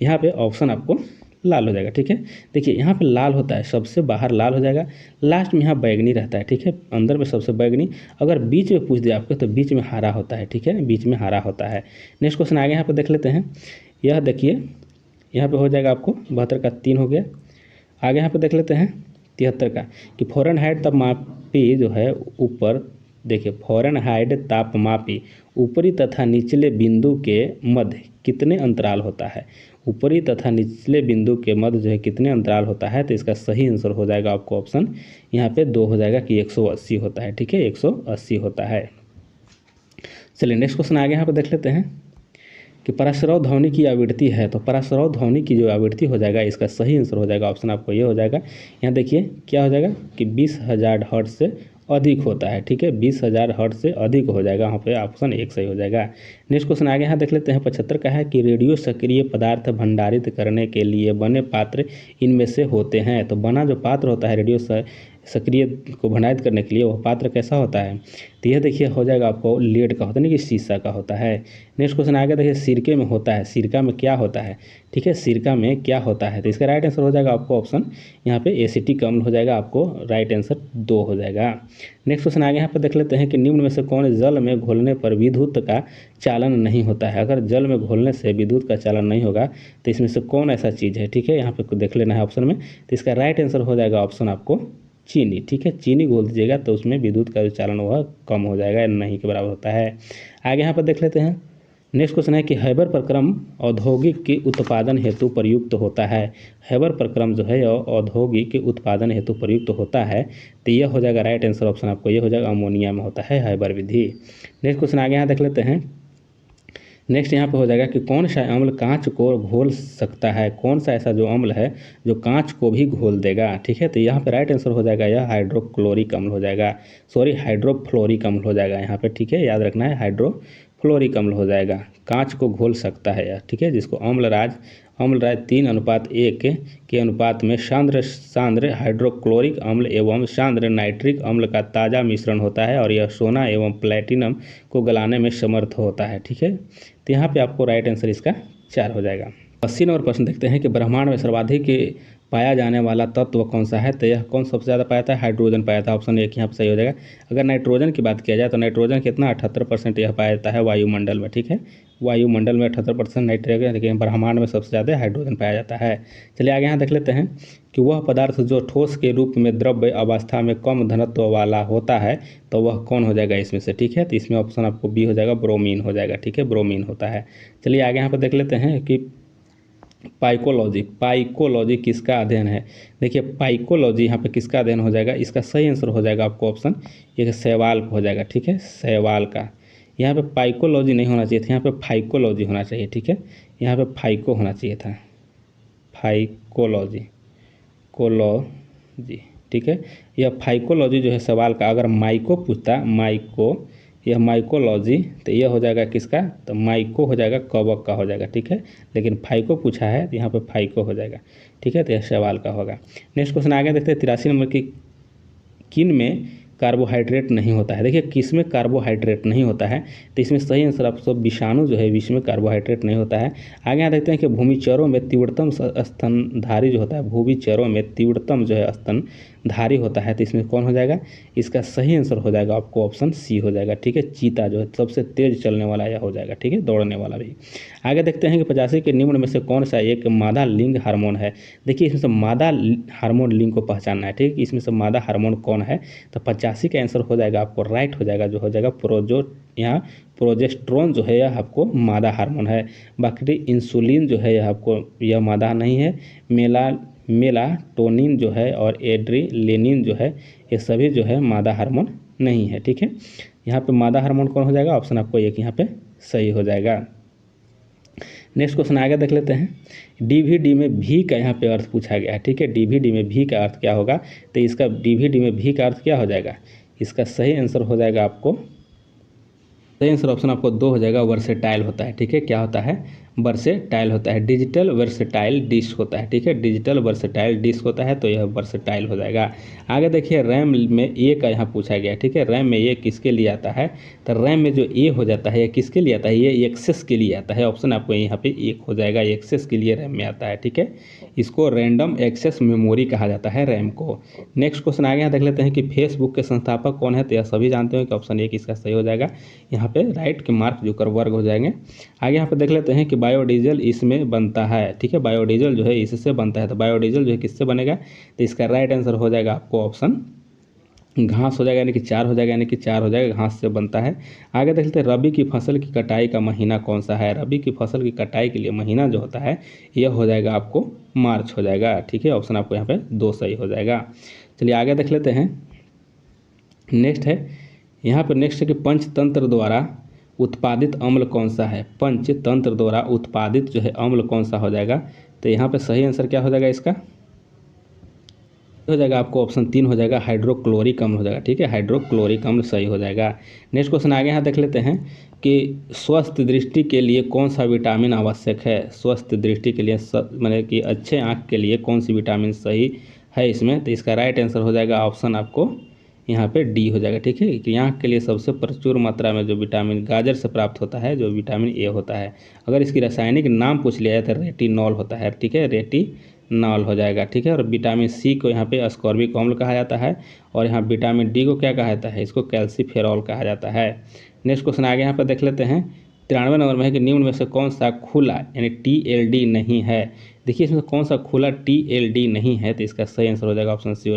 यहाँ पे ऑप्शन आपको लाल हो जाएगा। ठीक है, देखिए यहाँ पे लाल होता है, सबसे बाहर लाल हो जाएगा, लास्ट में यहाँ बैगनी रहता है। ठीक है, अंदर में सबसे बैगनी, अगर बीच में पूछ दिया आपको तो बीच में हरा होता है। ठीक है, बीच में हरा होता है। नेक्स्ट क्वेश्चन आगे यहाँ पे देख लेते हैं। यह देखिए यहाँ पे हो जाएगा आपको 72 का 3 हो गया। आगे यहाँ पे देख लेते हैं 73 का कि फ़ारेनहाइट तापमापी जो है ऊपर, देखिए फ़ारेनहाइट तापमापी ऊपरी तथा निचले बिंदु के मध्य कितने अंतराल होता है। ऊपरी तथा निचले बिंदु के मध्य जो है कितने अंतराल होता है, तो इसका सही आंसर हो जाएगा आपको ऑप्शन यहाँ पे 2 हो जाएगा कि 180 होता है। ठीक है, 180 होता है। चलिए नेक्स्ट क्वेश्चन आगे यहाँ पे देख लेते हैं कि पराश्रव ध्वनि की आवृत्ति है, तो पराश्रव ध्वनि की जो आवृत्ति हो जाएगा इसका सही आंसर हो जाएगा ऑप्शन आपको ये हो जाएगा। यहाँ देखिए क्या हो जाएगा कि 20,000 हर्ट्ज से अधिक होता है। ठीक है, 20,000 हर्ट्ज से अधिक हो जाएगा, यहाँ पे ऑप्शन 1 सही हो जाएगा। नेक्स्ट क्वेश्चन आगे यहाँ देख लेते हैं। 75 का है कि रेडियो सक्रिय पदार्थ भंडारित करने के लिए बने पात्र इनमें से होते हैं। तो बना जो पात्र होता है रेडियो सक्रिय को भंडारित करने के लिए, वह पात्र कैसा होता है, तो यह देखिए हो जाएगा आपको लेड का होता है, नहीं कि शीशा का होता है। नेक्स्ट क्वेश्चन आगे देखिए सिरके में होता है, सिरका में क्या होता है। ठीक है, सिरका में क्या होता है, तो इसका राइट आंसर हो जाएगा आपको ऑप्शन यहाँ पे एसिटिक अम्ल हो जाएगा, आपको राइट आंसर 2 हो जाएगा। नेक्स्ट क्वेश्चन आगे यहाँ पर देख लेते हैं कि निम्न में से कौन जल में घोलने पर विद्युत का चालन नहीं होता है। अगर जल में घोलने से विद्युत का चालन नहीं होगा तो इसमें से कौन ऐसा चीज़ है। ठीक है, यहाँ पे देख लेना है ऑप्शन में, तो इसका राइट आंसर हो जाएगा ऑप्शन आपको चीनी। ठीक है, चीनी घोल दीजिएगा तो उसमें विद्युत का जो चालन वह कम हो जाएगा, नहीं के बराबर होता है। आगे यहाँ पर देख लेते हैं। नेक्स्ट क्वेश्चन है कि हैबर प्रक्रम औद्योगिक के उत्पादन हेतु प्रयुक्त होता है। हैबर प्रक्रम जो है औद्योगिक के उत्पादन हेतु प्रयुक्त होता है, तो यह हो जाएगा राइट आंसर ऑप्शन आपको ये हो जाएगा अमोनिया में होता है हैबर विधि। नेक्स्ट क्वेश्चन आगे यहाँ देख लेते हैं। नेक्स्ट यहाँ पे हो जाएगा कि कौन सा अम्ल कांच को घोल सकता है। कौन सा ऐसा जो अम्ल है जो कांच को भी घोल देगा। ठीक है, तो यहाँ पे राइट आंसर हो जाएगा यह हाइड्रोक्लोरिक अम्ल हो जाएगा, सॉरी हाइड्रोफ्लोरिक अम्ल हो जाएगा यहाँ पे। ठीक है, याद रखना है हाइड्रोफ्लोरिक अम्ल हो जाएगा, कांच को घोल सकता है यह। ठीक है, जिसको अम्लराज 3:1 के अनुपात में सांद्र हाइड्रोक्लोरिक अम्ल एवं सांद्र नाइट्रिक अम्ल का ताज़ा मिश्रण होता है और यह सोना एवं प्लैटिनम को गलाने में समर्थ होता है। ठीक है, तो यहाँ पे आपको राइट आंसर इसका 4 हो जाएगा। 80 नंबर प्रश्न देखते हैं कि ब्रह्मांड में सर्वाधिक पाया जाने वाला तत्व कौन सा है, तो यह कौन सबसे ज़्यादा पाया जाता है, हाइड्रोजन पाया जाता है, ऑप्शन 1 यहाँ पर सही हो जाएगा। अगर नाइट्रोजन की बात किया जाए तो नाइट्रोजन कितना 78% यह पाया जाता है वायुमंडल में। ठीक है, वायुमंडल में 78% नाइट्रोजन, लेकिन ब्रह्मांड में सबसे ज़्यादा हाइड्रोजन पाया जाता है। चलिए आगे यहाँ देख लेते हैं कि वह पदार्थ जो ठोस के रूप में द्रव्य अवस्था में कम घनत्व वाला होता है, तो वह कौन हो जाएगा इसमें से। ठीक है, तो इसमें ऑप्शन आपको बी हो जाएगा, ब्रोमीन हो जाएगा। ठीक है, ब्रोमीन होता है। चलिए आगे यहाँ पर देख लेते हैं कि पाइकोलॉजी किसका अध्ययन है। देखिए पाइकोलॉजी यहाँ पे किसका अध्ययन हो जाएगा, इसका सही आंसर हो जाएगा आपको ऑप्शन एक शैवाल हो जाएगा। ठीक है, शैवाल का, यहाँ पे पाइकोलॉजी नहीं होना चाहिए था, यहाँ पे फाइकोलॉजी होना चाहिए। ठीक है, यहाँ पे फाइको होना चाहिए था। फाइकोलॉजी कोलॉजी, ठीक है। यह फाइकोलॉजी जो है सवाल का अगर माइको पूछता, माइको, यह माइकोलॉजी, तो यह हो जाएगा किसका, तो माइको हो जाएगा, कवक का हो जाएगा, ठीक है। लेकिन फाइको पूछा है तो यहाँ पे फाइको हो जाएगा, ठीक है। तो यह सवाल का होगा। नेक्स्ट क्वेश्चन आगे देखते हैं 83 नंबर की, किन में कार्बोहाइड्रेट नहीं होता है। देखिए किस में कार्बोहाइड्रेट नहीं होता है, तो इसमें सही आंसर आप सब विषाणु जो है विष में कार्बोहाइड्रेट नहीं होता है। आगे यहाँ देखते हैं कि भूमिचरों में तीव्रतम स्तनधारी जो होता है, भूमिचरों में तीव्रतम जो है स्तनधारी होता है, तो इसमें कौन हो जाएगा, इसका सही आंसर हो जाएगा आपको ऑप्शन सी हो जाएगा, ठीक है। चीता जो है सबसे तेज चलने वाला यह हो जाएगा, ठीक है, दौड़ने वाला भी। आगे देखते हैं कि 85 के निम्न में से कौन सा एक मादा लिंग हार्मोन है। देखिए इसमें से मादा हार्मोन लिंग को पहचानना है, ठीक। इसमें से मादा हार्मोन कौन है, तो 85 का आंसर हो जाएगा आपको राइट हो जाएगा, जो हो जाएगा यहाँ प्रोजेस्टेरोन जो है यह आपको मादा हार्मोन है। बाकी इंसुलिन जो है यह आपको यह मादा नहीं है। मेलाटोनिन जो है और एड्रेनालिन जो है ये सभी जो है मादा हार्मोन नहीं है, ठीक है। यहाँ पे मादा हार्मोन कौन हो जाएगा, ऑप्शन आपको एक यहाँ पे सही हो जाएगा। नेक्स्ट क्वेश्चन आगे देख लेते हैं। डीवीडी में भी का यहाँ पे अर्थ पूछा गया है, ठीक है। डीवीडी में भी का अर्थ क्या होगा, तो इसका डीवीडी में भी का अर्थ क्या हो जाएगा, इसका सही आंसर हो जाएगा आपको, सही आंसर ऑप्शन आपको 2 हो जाएगा, वर्सेटाइल होता है, ठीक है। क्या होता है, वर्सेटाइल होता है, डिजिटल वर्सेटाइल डिस्क होता है, ठीक है। डिजिटल वर्सेटाइल डिस्क होता है, तो यह वर्सेटाइल हो जाएगा। आगे देखिए रैम में ए का यहाँ पूछा गया है, ठीक है। रैम में ये किसके लिए आता है, तो रैम में जो ए हो जाता है ये किसके लिए आता है, ये एक्सेस के लिए आता है। ऑप्शन आपको यहाँ पे एक हो जाएगा, एक्सेस के लिए रैम में आता है, ठीक है। इसको रैंडम एक्सेस मेमोरी कहा जाता है रैम को। नेक्स्ट क्वेश्चन आगे यहाँ देख लेते हैं कि फेसबुक के संस्थापक कौन है, तो यह सभी जानते हैं कि ऑप्शन एक इसका सही हो जाएगा। यहाँ पे राइट के मार्क जुकरबर्ग हो जाएंगे। आगे यहाँ पे देख लेते हैं कि बायोडीजल इसमें बनता है, ठीक है। बायोडीजल जो है इससे बनता है, तो बायोडीजल जो है किससे बनेगा, तो इसका राइट आंसर हो जाएगा आपको ऑप्शन घास हो जाएगा, यानी कि 4 हो जाएगा, यानी कि 4 हो जाएगा, घास से बनता है। आगे देख लेते हैं रबी की फसल की कटाई का महीना कौन सा है। रबी की फसल की कटाई के लिए महीना जो होता है यह हो जाएगा आपको मार्च हो जाएगा, ठीक है। ऑप्शन आपको यहाँ पे 2 सही हो जाएगा। चलिए आगे देख लेते हैं। नेक्स्ट है यहाँ पर, नेक्स्ट है कि पंचतंत्र द्वारा उत्पादित अम्ल कौन सा है। पंचतंत्र द्वारा उत्पादित जो है अम्ल कौन सा हो जाएगा, तो यहाँ पे सही आंसर क्या हो जाएगा, इसका हो जाएगा आपको ऑप्शन 3 हो जाएगा, हाइड्रोक्लोरिक अम्ल हो जाएगा, ठीक है। हाइड्रोक्लोरिक अम्ल सही हो जाएगा। नेक्स्ट क्वेश्चन आगे यहाँ देख लेते हैं कि स्वस्थ दृष्टि के लिए कौन सा विटामिन आवश्यक है। स्वस्थ दृष्टि के लिए मतलब कि अच्छे आँख के लिए कौन सी विटामिन सही है इसमें, तो इसका राइट आंसर हो जाएगा ऑप्शन आपको यहाँ पे डी हो जाएगा, ठीक है। कि आँख के लिए सबसे प्रचुर मात्रा में जो विटामिन गाजर से प्राप्त होता है, जो विटामिन ए होता है। अगर इसकी रासायनिक नाम पूछ लिया जाए तो रेटिनॉल होता है, ठीक है, रेटिनॉल हो जाएगा, ठीक है। और विटामिन सी को यहाँ पे अस्कॉर्बिक अम्ल कहा जाता है, और यहाँ विटामिन डी को क्या कहा जाता है, इसको कैल्सीफेरॉल कहा जाता है। नेक्स्ट क्वेश्चन आगे यहाँ पर देख लेते हैं। 93 नंबर में है कि निम्न में से कौन सा खुला यानी TLD नहीं है। देखिए इसमें कौन सा खुला TLD नहीं है, तो इसका सही आंसर हो जाएगा ऑप्शन सी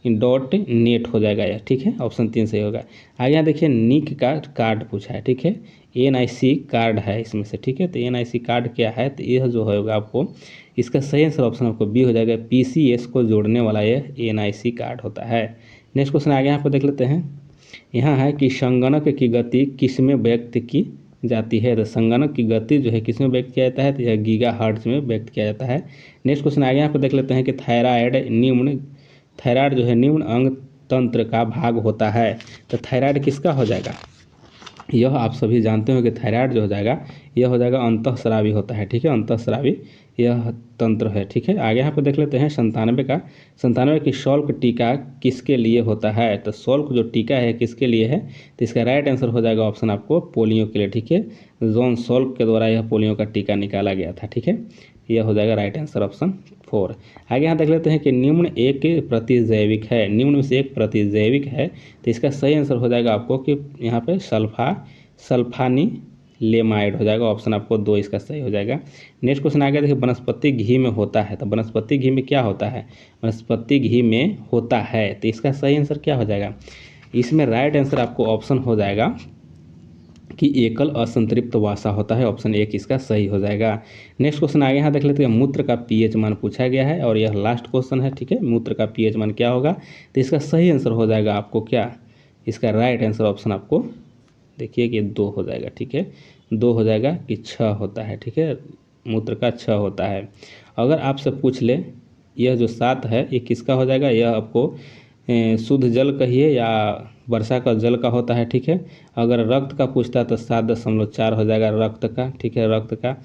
डॉट नेट हो जाएगा यह, ठीक है। ऑप्शन 3 सही होगा। आगे यहाँ देखिए निक का कार्ड पूछा है, ठीक है। NIC कार्ड है इसमें से, ठीक है। तो NIC कार्ड क्या है, तो यह जो होगा आपको इसका सही आंसर ऑप्शन आपको बी हो जाएगा, PCS को जोड़ने वाला यह NIC कार्ड होता है। नेक्स्ट क्वेश्चन आगे यहाँ पर देख लेते हैं। यहाँ है कि संगणक की गति किस में व्यक्त की जाती है। तो संगणक की गति जो है किस में व्यक्त किया जाता है, तो यह गीगाहर्ट्ज में व्यक्त किया जाता है। नेक्स्ट क्वेश्चन आगे यहाँ पर देख लेते हैं कि थायराइड जो है निम्न अंग तंत्र का भाग होता है। तो थायराइड किसका हो जाएगा, यह आप सभी जानते हो कि थायराइड जो हो जाएगा यह हो जाएगा अंतःस्रावी होता है, ठीक है। अंतःस्रावी यह तंत्र है, ठीक है। आगे यहाँ पर देख लेते हैं 97 की शॉल्क टीका किसके लिए होता है। तो शॉल्क जो टीका है किसके लिए है, तो इसका राइट आंसर हो जाएगा ऑप्शन आपको पोलियो के लिए, ठीक है। जॉन सॉल्क के द्वारा यह पोलियो का टीका निकाला गया था, ठीक है। यह हो जाएगा राइट आंसर ऑप्शन 4। आगे यहाँ देख लेते हैं कि निम्न एक प्रतिजैविक है, निम्न में से एक प्रतिजैविक है, तो इसका सही आंसर हो जाएगा आपको कि यहाँ पे सल्फानीलेमाइड हो जाएगा। ऑप्शन आपको 2 इसका सही हो जाएगा। नेक्स्ट क्वेश्चन आगे देखिए वनस्पति घी में होता है। तो वनस्पति घी में क्या होता है, वनस्पति घी में होता है, तो इसका सही आंसर क्या हो जाएगा, इसमें राइट आंसर आपको ऑप्शन हो जाएगा कि एकल असंतृप्त वासा होता है। ऑप्शन 1 इसका सही हो जाएगा। नेक्स्ट क्वेश्चन आगे यहाँ देख लेते हैं। मूत्र का पीएच मान पूछा गया है और यह लास्ट क्वेश्चन है, ठीक है। मूत्र का पीएच मान क्या होगा, तो इसका सही आंसर हो जाएगा आपको क्या, इसका राइट आंसर ऑप्शन आपको देखिए कि 2 हो जाएगा, ठीक है। 2 हो जाएगा कि 6 होता है, ठीक है। मूत्र का 6 होता है। अगर आपसे पूछ ले यह जो 7 है ये किसका हो जाएगा, यह आपको शुद्ध जल कहिए या वर्षा का जल का होता है, ठीक है। अगर रक्त का पूछता है तो 7.4 हो जाएगा रक्त का, ठीक है, रक्त का,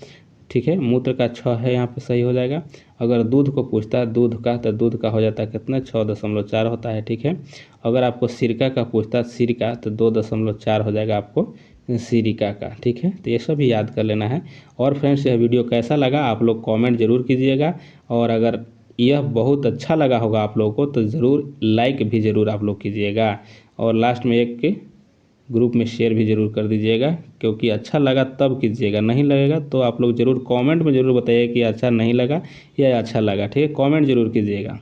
ठीक है। मूत्र का 6 है यहाँ पे, सही हो जाएगा। अगर दूध को पूछता है दूध का, तो दूध का हो जाता है कितना, 6.4 होता है, ठीक है। अगर आपको सिरका का पूछता है सिरका, तो 2.4 हो जाएगा आपको सिरिका का, ठीक है। तो ये सब भी याद कर लेना है। और फ्रेंड्स यह वीडियो कैसा लगा आप लोग कमेंट जरूर कीजिएगा, और अगर यह बहुत अच्छा लगा होगा आप लोगों को तो ज़रूर लाइक भी ज़रूर आप लोग कीजिएगा, और लास्ट में एक ग्रुप में शेयर भी ज़रूर कर दीजिएगा, क्योंकि अच्छा लगा तब कीजिएगा, नहीं लगेगा तो आप लोग ज़रूर कमेंट में ज़रूर बताइए कि अच्छा नहीं लगा या अच्छा लगा, ठीक है। कमेंट ज़रूर कीजिएगा।